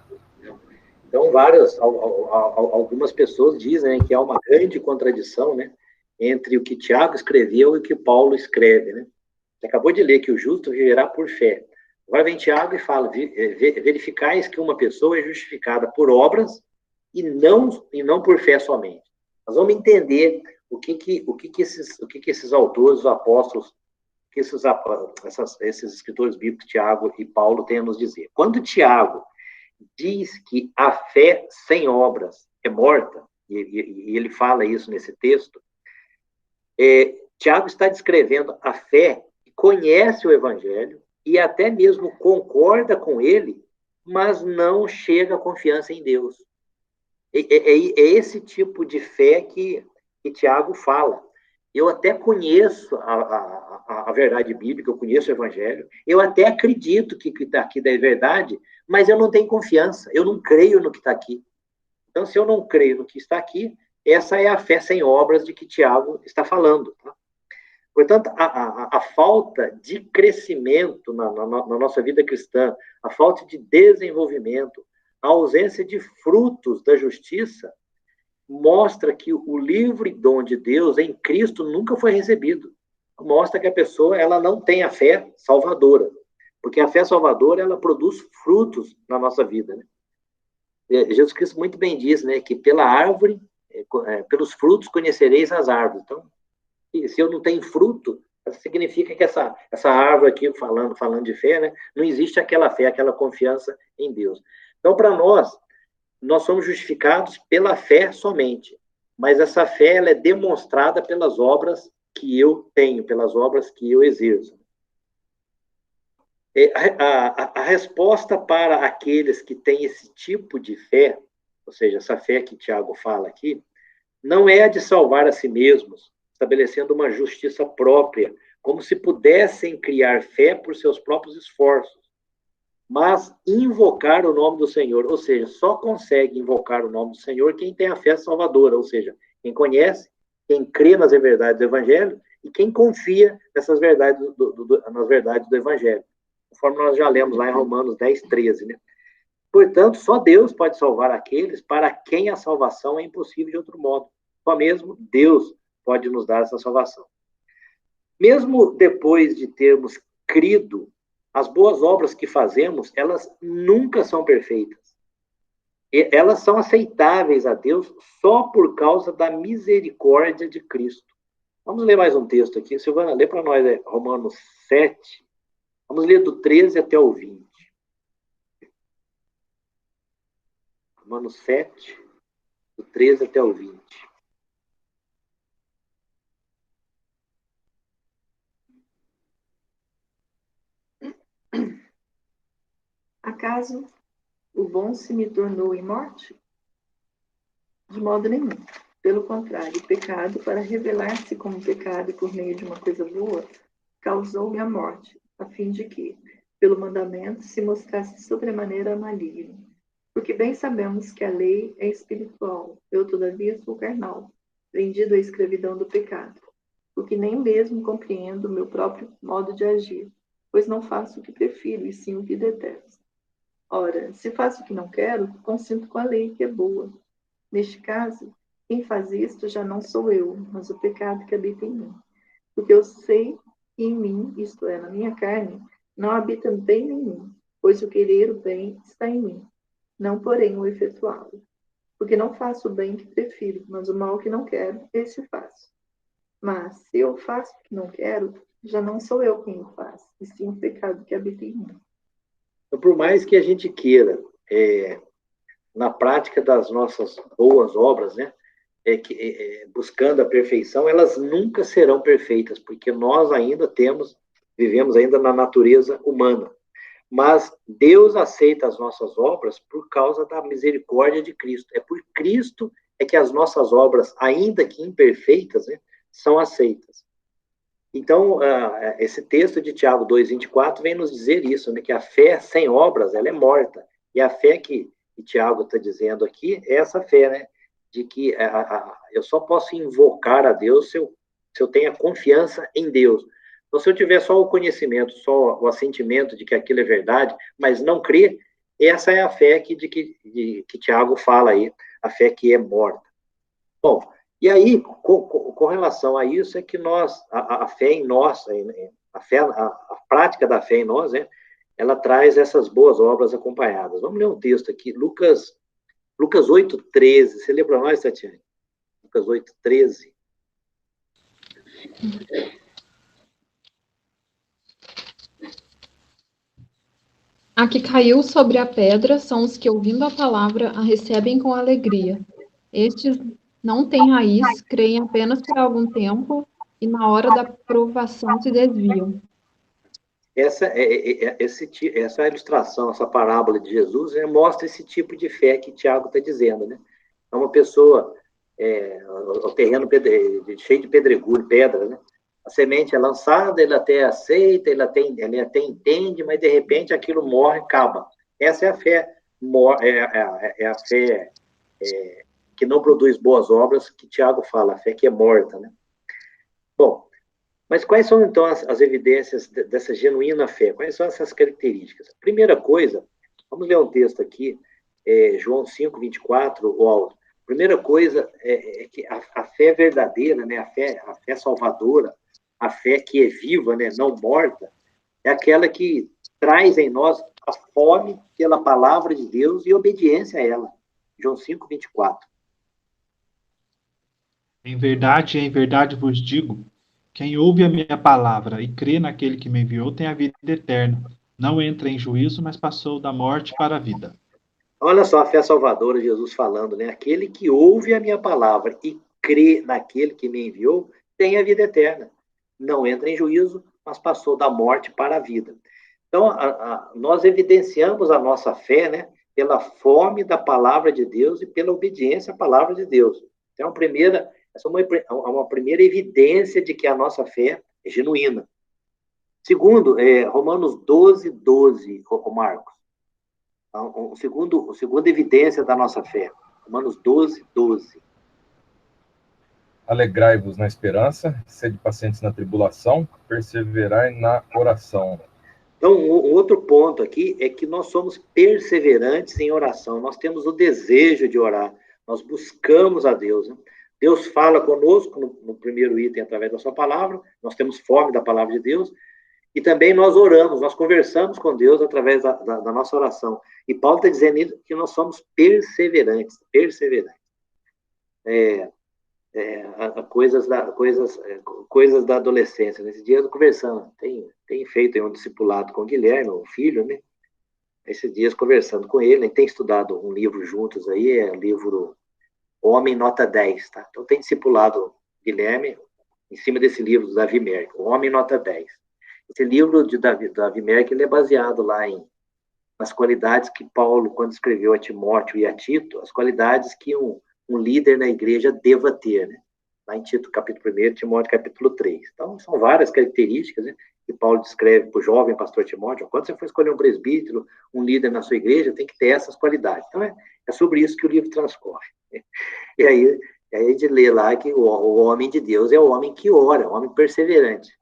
Então, algumas pessoas dizem, né, que há uma grande contradição, né, entre o que Tiago escreveu e o que Paulo escreve. Né? Você acabou de ler que o justo viverá por fé. Agora vem Tiago e fala, verificais que uma pessoa é justificada por obras e não por fé somente. Nós vamos entender o que esses autores, os apóstolos, esses escritores bíblicos, Tiago e Paulo, têm a nos dizer. Quando Tiago diz que a fé sem obras é morta, e ele fala isso nesse texto, Tiago está descrevendo a fé que conhece o Evangelho e até mesmo concorda com ele, mas não chega à confiança em Deus. É esse tipo de fé que Tiago fala. Eu até conheço a verdade bíblica, eu conheço o Evangelho, eu até acredito que está aqui é verdade, mas eu não tenho confiança, eu não creio no que está aqui. Então, se eu não creio no que está aqui, essa é a fé sem obras de que Tiago está falando. Tá? Portanto, a falta de crescimento na nossa vida cristã, a falta de desenvolvimento, a ausência de frutos da justiça, mostra que o livre dom de Deus em Cristo nunca foi recebido. Mostra que a pessoa ela não tem a fé salvadora. Porque a fé salvadora, ela produz frutos na nossa vida. Né? Jesus Cristo muito bem diz, né, que pela árvore, pelos frutos conhecereis as árvores. Então, se eu não tenho fruto, significa que essa árvore aqui, falando de fé, né, não existe aquela fé, aquela confiança em Deus. Então, para nós somos justificados pela fé somente, mas essa fé ela é demonstrada pelas obras que eu tenho, pelas obras que eu exerço. A resposta para aqueles que têm esse tipo de fé, ou seja, essa fé que Tiago fala aqui, não é a de salvar a si mesmos, estabelecendo uma justiça própria, como se pudessem criar fé por seus próprios esforços, mas invocar o nome do Senhor, ou seja, só consegue invocar o nome do Senhor quem tem a fé salvadora, ou seja, quem conhece, quem crê nas verdades do Evangelho e quem confia nessas verdades nas verdades do Evangelho, conforme nós já lemos lá em Romanos 10, 13, né? Portanto, só Deus pode salvar aqueles para quem a salvação é impossível de outro modo. Só mesmo Deus pode nos dar essa salvação. Mesmo depois de termos crido, as boas obras que fazemos, elas nunca são perfeitas. E elas são aceitáveis a Deus só por causa da misericórdia de Cristo. Vamos ler mais um texto aqui. Silvana, lê para nós Romanos 7. Vamos ler do 13 até o 20. Romanos 7, do 13 até o 20. Acaso o bom se me tornou em morte? De modo nenhum. Pelo contrário, o pecado, para revelar-se como pecado por meio de uma coisa boa, causou-me a morte, a fim de que, pelo mandamento, se mostrasse sobremaneira maligno. Porque bem sabemos que a lei é espiritual, eu, todavia, sou carnal, vendido à escravidão do pecado, porque nem mesmo compreendo o meu próprio modo de agir, pois não faço o que prefiro, e sim o que detesto. Ora, se faço o que não quero, consinto com a lei que é boa. Neste caso, quem faz isto já não sou eu, mas o pecado que habita em mim. Porque eu sei que em mim, isto é, na minha carne, não habita bem nenhum, pois o querer o bem está em mim, não porém o efetuá-lo. Porque não faço o bem que prefiro, mas o mal que não quero, esse faço. Mas, se eu faço o que não quero, já não sou eu quem o faz, e sim o pecado que habita em mim. Então, por mais que a gente queira, na prática das nossas boas obras, né, buscando a perfeição, elas nunca serão perfeitas, porque nós ainda vivemos ainda na natureza humana. Mas Deus aceita as nossas obras por causa da misericórdia de Cristo. É por Cristo que as nossas obras, ainda que imperfeitas, né, são aceitas. Então, esse texto de Tiago 2,24 vem nos dizer isso, né, que a fé sem obras, ela é morta. E a fé que Tiago está dizendo aqui é essa fé, né, de que eu só posso invocar a Deus se eu tenho confiança em Deus. Então, se eu tiver só o conhecimento, só o assentimento de que aquilo é verdade, mas não crer, essa é a fé que Tiago fala aí, a fé que é morta. Bom, e aí, com relação a isso, é que a fé em nós, a prática da fé em nós, ela traz essas boas obras acompanhadas. Vamos ler um texto aqui, Lucas 8,13. Você lê para nós, Tatiane? Lucas 8,13. A que caiu sobre a pedra são os que, ouvindo a palavra, a recebem com alegria. Estes não têm raiz, creem apenas por algum tempo e, na hora da provação, se desviam. Essa ilustração, essa parábola de Jesus, mostra esse tipo de fé que Tiago está dizendo, né? É uma pessoa, o terreno cheio de pedregulho, pedra, né? A semente é lançada, ele até aceita, ele até entende, mas de repente aquilo morre, acaba. Essa é a fé, a fé que não produz boas obras, que Tiago fala, a fé que é morta, né? Bom, mas quais são, então, as evidências dessa genuína fé? Quais são essas características? Primeira coisa, vamos ler um texto aqui, João 5,24, o Aldo. Primeira coisa é que a fé verdadeira, né, a fé salvadora, a fé que é viva, né, não morta, é aquela que traz em nós a fome pela palavra de Deus e obediência a ela. João 5,24. Em verdade vos digo, quem ouve a minha palavra e crê naquele que me enviou tem a vida eterna. Não entra em juízo, mas passou da morte para a vida. Olha só a fé salvadora, Jesus falando, né? Aquele que ouve a minha palavra e crê naquele que me enviou tem a vida eterna. Não entra em juízo, mas passou da morte para a vida. Então, nós evidenciamos a nossa fé, né? Pela fome da palavra de Deus e pela obediência à palavra de Deus. Então, essa é uma primeira evidência de que a nossa fé é genuína. Segundo, Romanos 12, Marcos. Segunda evidência da nossa fé. Romanos 12. Alegrai-vos na esperança, sede pacientes na tribulação, perseverai na oração. Então, um outro ponto aqui é que nós somos perseverantes em oração. Nós temos o desejo de orar. Nós buscamos a Deus, né? Deus fala conosco no primeiro item através da sua palavra. Nós temos fome da palavra de Deus. E também nós oramos, nós conversamos com Deus através da nossa oração. E Paulo está dizendo que nós somos perseverantes. Coisas da adolescência. Nesse dia eu estou conversando, tem feito um discipulado com o Guilherme, o filho, né? Esses dias conversando com ele, tem estudado um livro juntos aí, é o livro Homem Nota 10, tá? Então tem discipulado Guilherme em cima desse livro do Davi Merck, o Homem Nota 10. Esse livro de Davi Merck, ele é baseado lá nas qualidades que Paulo, quando escreveu a Timóteo e a Tito, as qualidades que um líder na igreja deva ter, né? Lá em Tito, capítulo 1, Timóteo, capítulo 3. Então, são várias características, né, que Paulo descreve para o jovem pastor Timóteo. Quando você for escolher um presbítero, um líder na sua igreja, tem que ter essas qualidades. Então, é sobre isso que o livro transcorre. E aí a gente lê lá que o homem de Deus é o homem que ora, o homem perseverante.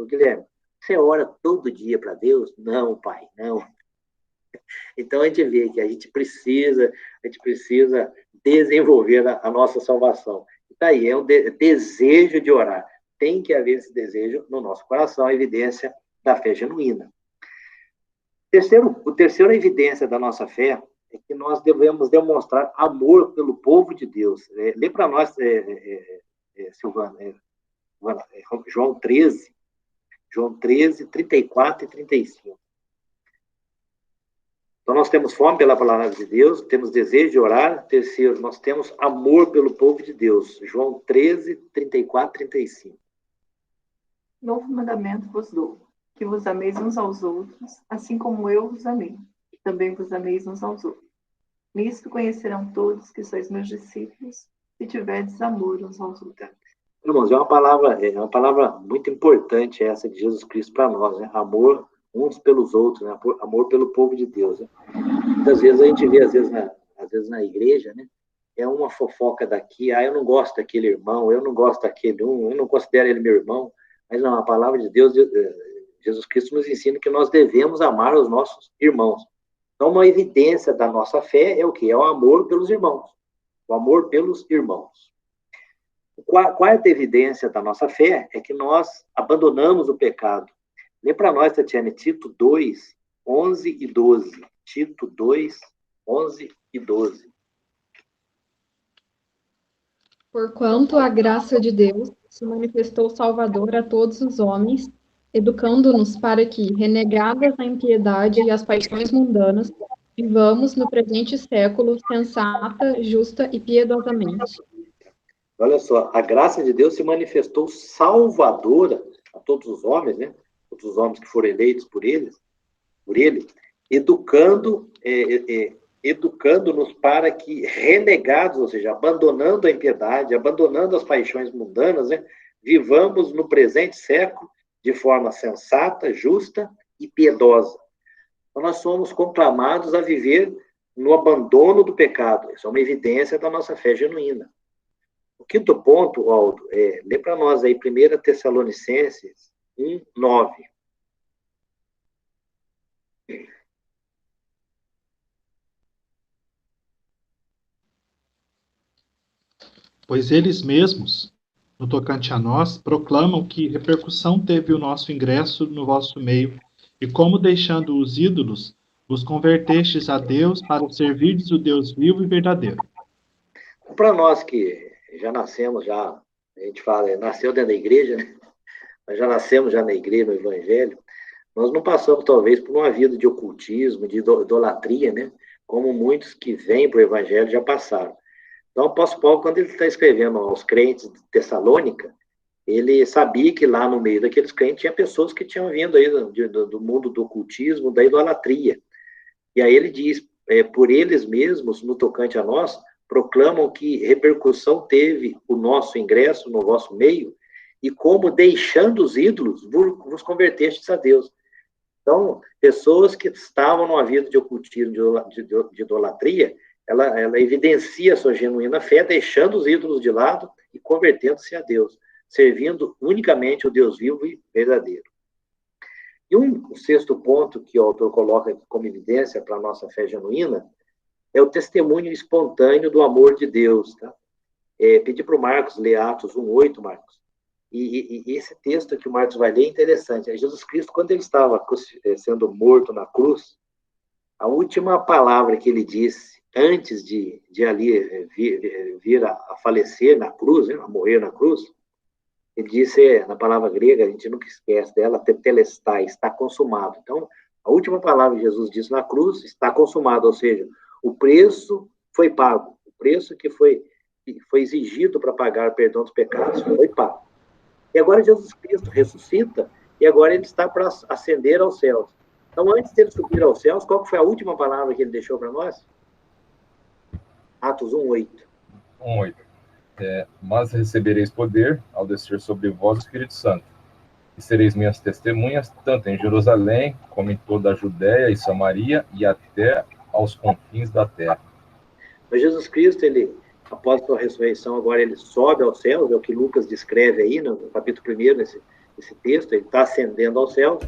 Guilherme, você ora todo dia para Deus? Não, pai, não. Então, a gente vê que a gente precisa desenvolver a nossa salvação. Está aí, é um desejo de orar. Tem que haver esse desejo no nosso coração, a evidência da fé genuína. A terceira evidência da nossa fé é que nós devemos demonstrar amor pelo povo de Deus. Lê para nós, Silvana, João 13, 34 e 35. Então, nós temos fome pela palavra de Deus, temos desejo de orar. Terceiro, nós temos amor pelo povo de Deus. João 13, 34 e 35. Novo mandamento vos dou, que vos ameis uns aos outros, assim como eu vos amei, que também vos ameis uns aos outros. Nisto conhecerão todos que sois meus discípulos, se tiverdes amor uns aos outros. Irmãos, é uma palavra muito importante essa de Jesus Cristo para nós, né? Amor uns pelos outros, né? Amor pelo povo de Deus. Né? Muitas vezes a gente vê, às vezes na igreja, né? É uma fofoca daqui, eu não gosto daquele irmão, eu não gosto daquele eu não considero ele meu irmão, mas não, a palavra de Deus, Jesus Cristo nos ensina que nós devemos amar os nossos irmãos. Então, uma evidência da nossa fé é o quê? É o amor pelos irmãos. O amor pelos irmãos. A quarta evidência da nossa fé é que nós abandonamos o pecado. Lê para nós, Tatiane, Tito 2, 11 e 12. Tito 2, 11 e 12. Porquanto a graça de Deus se manifestou salvadora a todos os homens, educando-nos para que, renegadas a impiedade e as paixões mundanas, vivamos no presente século sensata, justa e piedosamente. Olha só, a graça de Deus se manifestou salvadora a todos os homens, né? Todos os homens que foram eleitos por ele, educando-nos para que, renegados, ou seja, abandonando a impiedade, abandonando as paixões mundanas, né, vivamos no presente século de forma sensata, justa e piedosa. Então, nós somos conclamados a viver no abandono do pecado. Isso é uma evidência da nossa fé genuína. O quinto ponto, Aldo, lê para nós aí, 1 Tessalonicenses 1, 9. Pois eles mesmos, no tocante a nós, proclamam que repercussão teve o nosso ingresso no vosso meio, e como deixando os ídolos, vos convertestes a Deus para servirdes o Deus vivo e verdadeiro. Para nós que já nascemos, a gente fala, nasceu dentro da igreja, né? Nós já nascemos já na igreja, no evangelho, nós não passamos, talvez, por uma vida de ocultismo, de idolatria, né? Como muitos que vêm para o evangelho já passaram. Então, o apóstolo Paulo, quando ele está escrevendo aos crentes de Tessalônica, ele sabia que lá no meio daqueles crentes tinha pessoas que tinham vindo aí do mundo do ocultismo, da idolatria. E aí ele diz, por eles mesmos, no tocante a nós, proclamam que repercussão teve o nosso ingresso no vosso meio, e como deixando os ídolos, vos convertestes a Deus. Então, pessoas que estavam numa vida de ocultismo, de idolatria, ela evidencia a sua genuína fé, deixando os ídolos de lado e convertendo-se a Deus, servindo unicamente o Deus vivo e verdadeiro. E um sexto ponto que o autor coloca aqui como evidência para a nossa fé genuína é o testemunho espontâneo do amor de Deus. Tá? Pedi para o Marcos ler Atos 1:8, Marcos. E esse texto que o Marcos vai ler é interessante. Jesus Cristo, quando ele estava sendo morto na cruz, a última palavra que ele disse, antes de ali vir a falecer na cruz, né, a morrer na cruz, ele disse, na palavra grega, a gente nunca esquece dela, tetelestai, está consumado. Então, a última palavra que Jesus disse na cruz, está consumado, ou seja, o preço foi pago, o preço que foi exigido para pagar o perdão dos pecados foi pago. E agora Jesus Cristo ressuscita, e agora ele está para ascender aos céus. Então, antes de ele subir aos céus, qual foi a última palavra que ele deixou para nós? Atos 1:8. 1:8. Mas recebereis poder ao descer sobre vós o Espírito Santo, e sereis minhas testemunhas, tanto em Jerusalém, como em toda a Judéia e Samaria, e até aos confins da terra. Mas Jesus Cristo, ele, após a sua ressurreição, agora ele sobe aos céus, é o que Lucas descreve aí no capítulo 1, nesse texto, ele está ascendendo aos céus.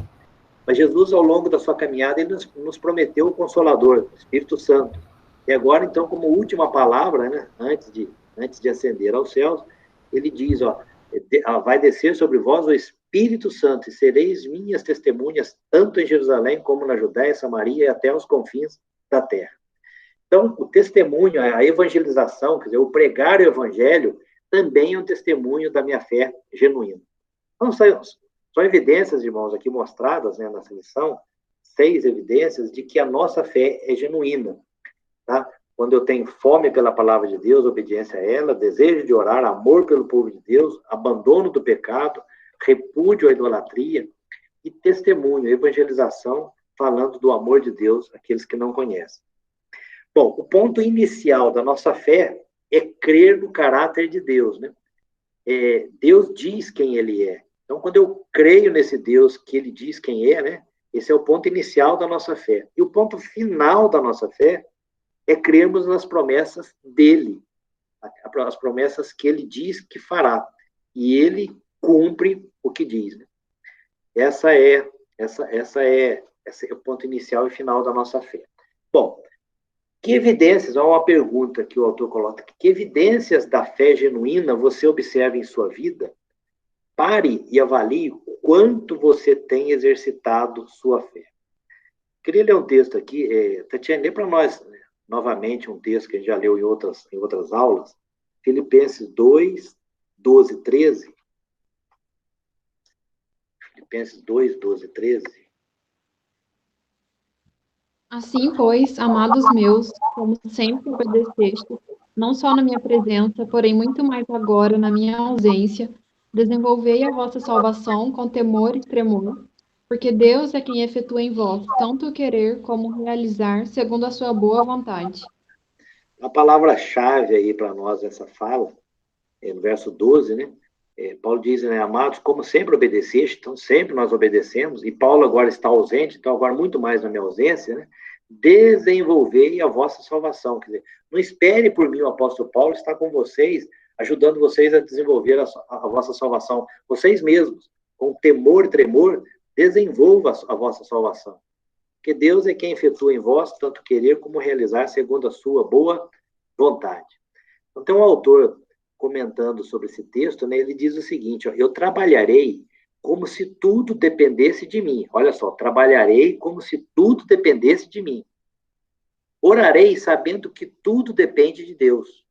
Mas Jesus, ao longo da sua caminhada, ele nos prometeu o Consolador, o Espírito Santo. E agora, então, como última palavra, né, antes de ascender aos céus, ele diz, vai descer sobre vós o Espírito Santo, e sereis minhas testemunhas, tanto em Jerusalém, como na Judéia, Samaria, e até os confins da terra. Então, o testemunho, a evangelização, quer dizer, o pregar o evangelho, também é um testemunho da minha fé genuína. Então, são evidências, irmãos, aqui mostradas, né, nessa lição, 6 evidências de que a nossa fé é genuína. Tá? Quando eu tenho fome pela palavra de Deus, obediência a ela, desejo de orar, amor pelo povo de Deus, abandono do pecado, repúdio à idolatria e testemunho, evangelização, falando do amor de Deus àqueles que não conhecem. Bom, o ponto inicial da nossa fé é crer no caráter de Deus, né? Deus diz quem ele é. Então, quando eu creio nesse Deus que ele diz quem é, né? Esse é o ponto inicial da nossa fé. E o ponto final da nossa fé é crermos nas promessas dele, as promessas que ele diz que fará. E ele cumpre o que diz, né? Esse é o ponto inicial e final da nossa fé. Bom, que evidências, olha uma pergunta que o autor coloca, que evidências da fé genuína você observa em sua vida? Pare e avalie o quanto você tem exercitado sua fé. Queria ler um texto aqui, Tatiana, lê para nós, né, novamente um texto que a gente já leu em outras aulas, Filipenses 2, 12 e 13. Filipenses 2, 12 e 13. Assim, pois, amados meus, como sempre obedeceste, não só na minha presença, porém muito mais agora na minha ausência, desenvolvei a vossa salvação com temor e tremor, porque Deus é quem efetua em vós tanto o querer como realizar segundo a sua boa vontade. A palavra-chave aí para nós nessa fala, no verso 12, né? Paulo diz, né, amados, como sempre obedeceste, então sempre nós obedecemos, e Paulo agora está ausente, então agora muito mais na minha ausência, né? Desenvolvei a vossa salvação. Quer dizer, não espere por mim, o apóstolo Paulo está com vocês, ajudando vocês a desenvolver a vossa salvação. Vocês mesmos, com temor e tremor, desenvolva a vossa salvação. Porque Deus é quem efetua em vós tanto querer como realizar segundo a sua boa vontade. Então, o autor, comentando sobre esse texto, né, ele diz o seguinte, eu trabalharei como se tudo dependesse de mim. Olha só, trabalharei como se tudo dependesse de mim. Orarei sabendo que tudo depende de Deus.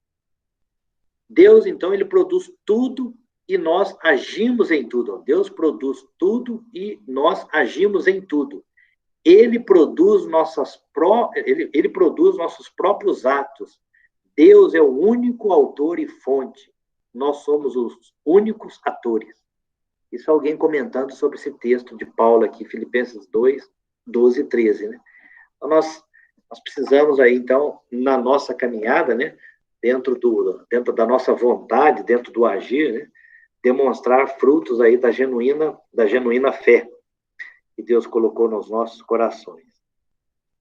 Deus, então, ele produz tudo e nós agimos em tudo. Deus produz tudo e nós agimos em tudo. Ele produz ele produz nossos próprios atos. Deus é o único autor e fonte. Nós somos os únicos atores. Isso é alguém comentando sobre esse texto de Paulo aqui, Filipenses 2, 12 e 13, né? Então, nós precisamos aí, então, na nossa caminhada, né, dentro da nossa vontade, dentro do agir, né, demonstrar frutos aí da genuína fé que Deus colocou nos nossos corações.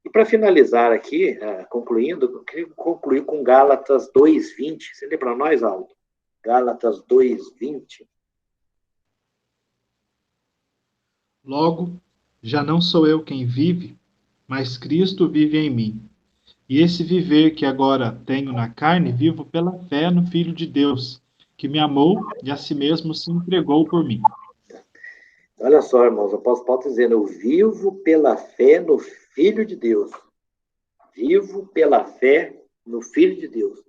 E para finalizar aqui, concluindo, eu queria concluir com Gálatas 2:20. Você lê para nós, Aldo? Gálatas 2:20. Logo, já não sou eu quem vive, mas Cristo vive em mim. E esse viver que agora tenho na carne, vivo pela fé no Filho de Deus, que me amou e a si mesmo se entregou por mim. Olha só, irmãos, o apóstolo Paulo está dizendo, eu vivo pela fé no Filho de Deus. Vivo pela fé no Filho de Deus,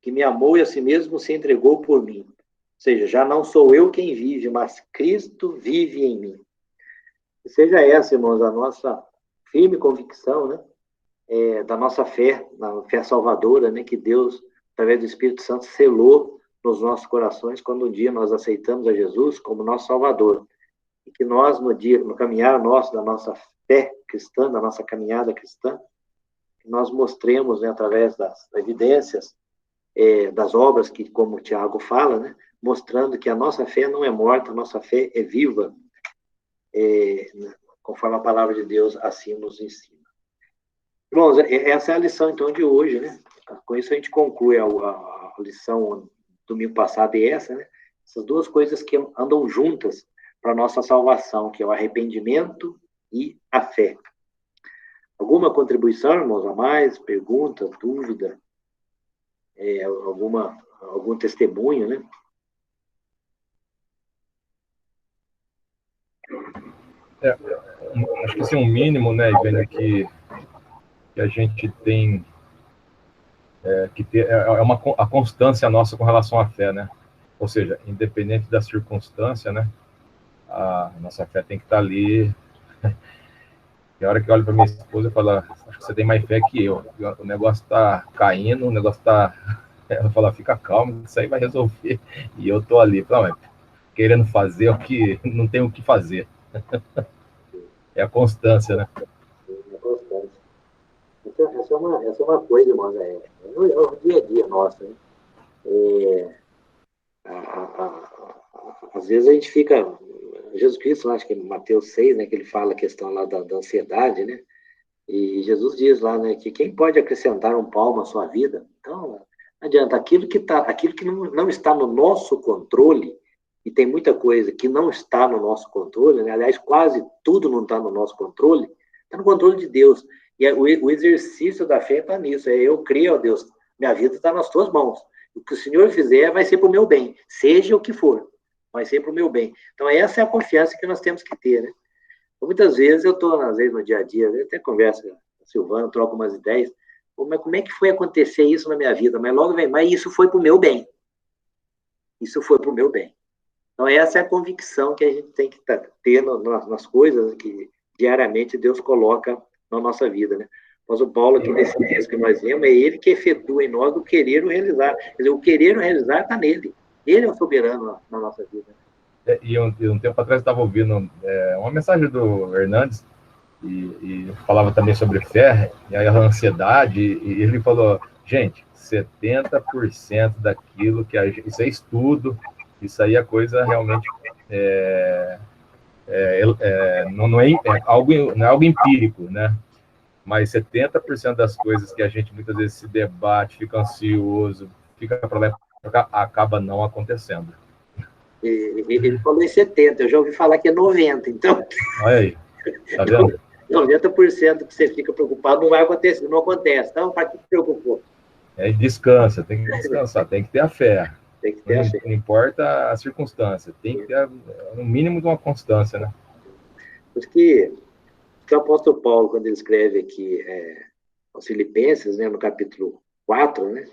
que me amou e a si mesmo se entregou por mim. Ou seja, já não sou eu quem vive, mas Cristo vive em mim. Que seja essa, irmãos, a nossa firme convicção, né? Da nossa fé, na fé salvadora, né? Que Deus, através do Espírito Santo, selou nos nossos corações quando um dia nós aceitamos a Jesus como nosso Salvador. E que nós, no caminhar nosso, da nossa fé cristã, da nossa caminhada cristã, nós mostremos, né, através das evidências, das obras, que, como o Tiago fala, né, mostrando que a nossa fé não é morta, a nossa fé é viva, conforme a palavra de Deus assim nos ensina. Irmãos, essa é a lição, então, de hoje, né? Com isso a gente conclui a lição domingo passado e essa, né? Essas duas coisas que andam juntas para a nossa salvação, que é o arrependimento e a fé. Alguma contribuição, irmãos, a mais? Pergunta, dúvida? Algum testemunho, né? Acho que assim, um mínimo, né, Ivênia, que a gente tem que ter a constância nossa com relação à fé, né? Ou seja, independente da circunstância, né? A nossa fé tem que estar ali. E a hora que eu olho para minha esposa, eu falo, acho que você tem mais fé que eu. O negócio está caindo, o negócio está... Ela fala, fica calmo, isso aí vai resolver. E eu tô ali, querendo fazer o que não tem o que fazer. É a constância, né? É a constância. Essa é uma coisa, irmãos, é o dia a dia nosso, né? Às vezes a gente fica... Jesus Cristo, acho que é Mateus 6, né, que ele fala a questão lá da ansiedade, né? E Jesus diz lá, né, que quem pode acrescentar um palmo à sua vida? Então, não adianta. Aquilo que não está no nosso controle, e tem muita coisa que não está no nosso controle, né? Aliás, quase tudo não está no nosso controle, está no controle de Deus. E o exercício da fé está nisso. Eu creio, ó Deus, minha vida está nas tuas mãos. O que o Senhor fizer vai ser para o meu bem, seja o que for, vai ser para o meu bem. Então, essa é a confiança que nós temos que ter, né? Muitas vezes eu estou, às vezes, no dia a dia, eu até converso com a Silvana, troco umas ideias, mas como é que foi acontecer isso na minha vida? Mas logo vem, mas isso foi para o meu bem. Isso foi para o meu bem. Então, essa é a convicção que a gente tem que ter nas coisas que diariamente Deus coloca na nossa vida, né? Mas o Paulo, aqui nesse texto que nós vemos, é ele que efetua em nós o querer e o realizar. Quer dizer, o querer e o realizar está nele. Ele é o soberano na nossa vida. E um tempo atrás eu estava ouvindo uma mensagem do Hernandes, e falava também sobre fé, e aí a ansiedade, e ele falou, gente, 70% daquilo que isso é estudo, isso aí é coisa realmente não é algo empírico, né? Mas 70% das coisas que a gente muitas vezes se debate, fica ansioso, fica para lá e para cá, acaba não acontecendo. Ele falou em 70%, eu já ouvi falar que é 90%, então... Olha aí, tá vendo? 90% que você fica preocupado não vai acontecer, não acontece. Então, para que se preocupou? Descansa, tem que descansar, tem que ter a fé. Tem que ter a fé. Não importa a circunstância, tem que ter no mínimo de uma constância, né? Porque o apóstolo Paulo, quando ele escreve aqui aos Filipenses, né, no capítulo 4, né,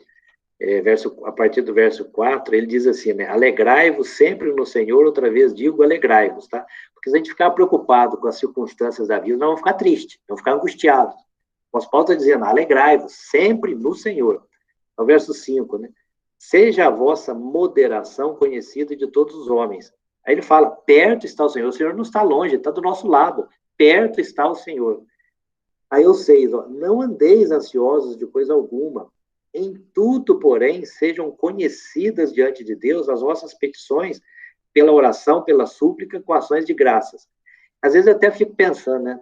a partir do verso 4, ele diz assim, né, alegrai-vos sempre no Senhor, outra vez digo, alegrai-vos, tá? Porque se a gente ficar preocupado com as circunstâncias da vida, nós vamos ficar tristes, vamos ficar angustiados. O apóstolo Paulo está dizendo, alegrai-vos sempre no Senhor. No verso 5, né, seja a vossa moderação conhecida de todos os homens. Aí ele fala, perto está o Senhor não está longe, está do nosso lado, perto está o Senhor. Aí o 6, ó, não andeis ansiosos de coisa alguma, em tudo, porém, sejam conhecidas diante de Deus as vossas petições, pela oração, pela súplica, com ações de graças. Às vezes eu até fico pensando, né?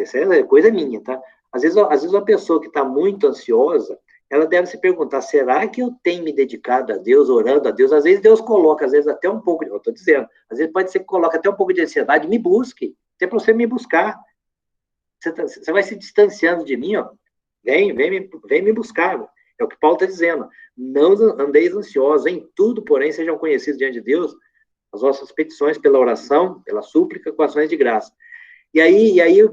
Isso é coisa minha, tá? Às vezes uma pessoa que está muito ansiosa, ela deve se perguntar, será que eu tenho me dedicado a Deus, orando a Deus? Às vezes Deus coloca, às vezes até um pouco, eu estou dizendo, às vezes pode ser que coloque até um pouco de ansiedade, me busque, até para você me buscar. Você vai se distanciando de mim, ó. Vem me buscar. É o que Paulo está dizendo. Não andeis ansiosos, em tudo, porém, sejam conhecidos diante de Deus as vossas petições pela oração, pela súplica, com ações de graça. E aí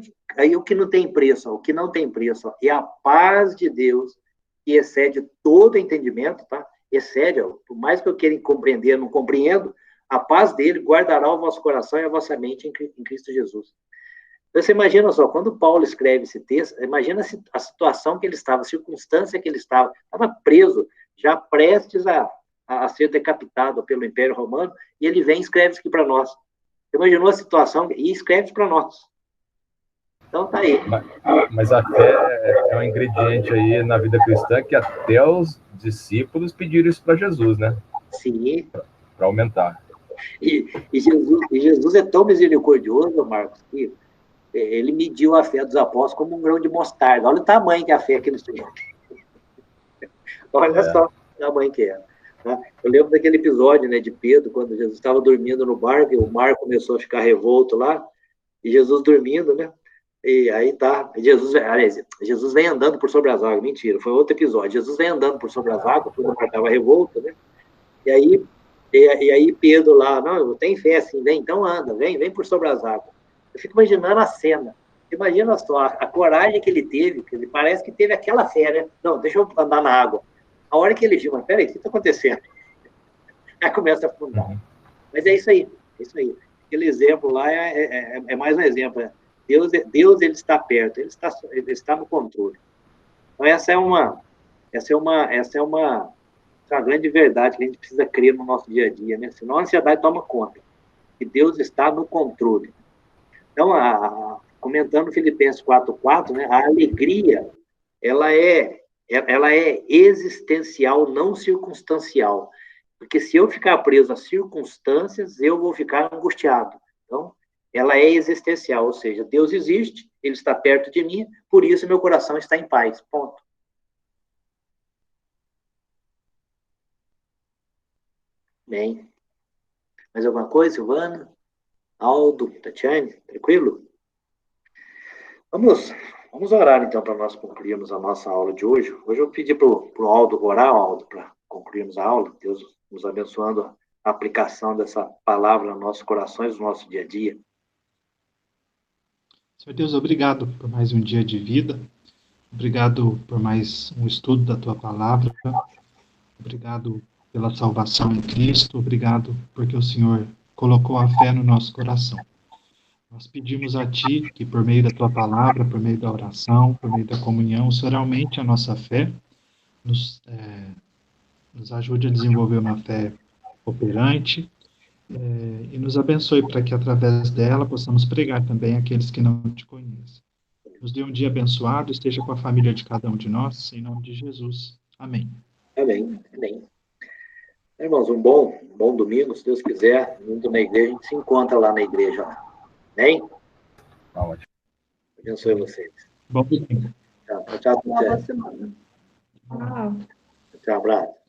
o que não tem preço, o que não tem preço, é a paz de Deus, que excede todo entendimento, tá? Excede, por mais que eu queira compreender, eu não compreendo, a paz dele guardará o vosso coração e a vossa mente em Cristo Jesus. Então, você imagina só, quando Paulo escreve esse texto, imagina a situação que ele estava, a circunstância que ele estava preso, já prestes a ser decapitado pelo Império Romano, e ele vem e escreve isso aqui para nós. Você imaginou a situação e escreve para nós. Então, tá aí. Mas a fé é um ingrediente aí na vida cristã que até os discípulos pediram isso para Jesus, né? Sim. Para aumentar. E Jesus é tão misericordioso, Marcos, que ele mediu a fé dos apóstolos como um grão de mostarda. Olha o tamanho que a fé que eles tinham. Olha só o tamanho que é. Tá? Eu lembro daquele episódio, né, de Pedro, quando Jesus estava dormindo no barco, e o mar começou a ficar revolto lá, e Jesus dormindo, né? E aí tá, Jesus vem andando por sobre as águas. Mentira, foi outro episódio. Jesus vem andando por sobre as águas, quando o mar estava revolto, né? E aí Pedro lá, não, eu tenho fé assim, vem, então anda, vem por sobre as águas. Eu fico imaginando a cena. Imagina só a coragem que ele teve, que ele parece que teve aquela fé, né? Não, deixa eu andar na água. A hora que ele viu, mas peraí, o que está acontecendo? Aí começa a afundar. Mas é isso aí, é isso aí. Aquele exemplo lá é mais um exemplo. Né? Deus ele está perto, ele está no controle. Então essa é uma grande verdade que a gente precisa crer no nosso dia a dia, né? Senão a ansiedade toma conta. Que Deus está no controle. Então, comentando Filipenses 4:4, né? A alegria, ela é existencial, não circunstancial. Porque se eu ficar preso às circunstâncias, eu vou ficar angustiado. Então, ela é existencial, ou seja, Deus existe, Ele está perto de mim, por isso meu coração está em paz. Ponto. Bem. Mais alguma coisa, Silvana? Aldo, Tatiane, tranquilo? Vamos orar então para nós concluirmos a nossa aula de hoje. Hoje eu pedi para o Aldo orar, Aldo, para concluirmos a aula. Deus nos abençoando a aplicação dessa palavra nos nossos corações, no nosso dia a dia. Senhor Deus, obrigado por mais um dia de vida. Obrigado por mais um estudo da Tua Palavra. Obrigado pela salvação em Cristo. Obrigado porque o Senhor colocou a fé no nosso coração. Nós pedimos a Ti que, por meio da Tua Palavra, por meio da oração, por meio da comunhão, o Senhor aumente a nossa fé, nos ajude a desenvolver uma fé operante e nos abençoe para que, através dela, possamos pregar também àqueles que não Te conhecem. Nos dê um dia abençoado, esteja com a família de cada um de nós, em nome de Jesus. Amém. Amém. Amém. Irmãos, um bom domingo, se Deus quiser, indo na igreja, a gente se encontra lá na igreja. Amém? Tá ótimo. Abençoe vocês. Bom domingo. Tchau, Boa semana. Tchau. Tchau, abraço.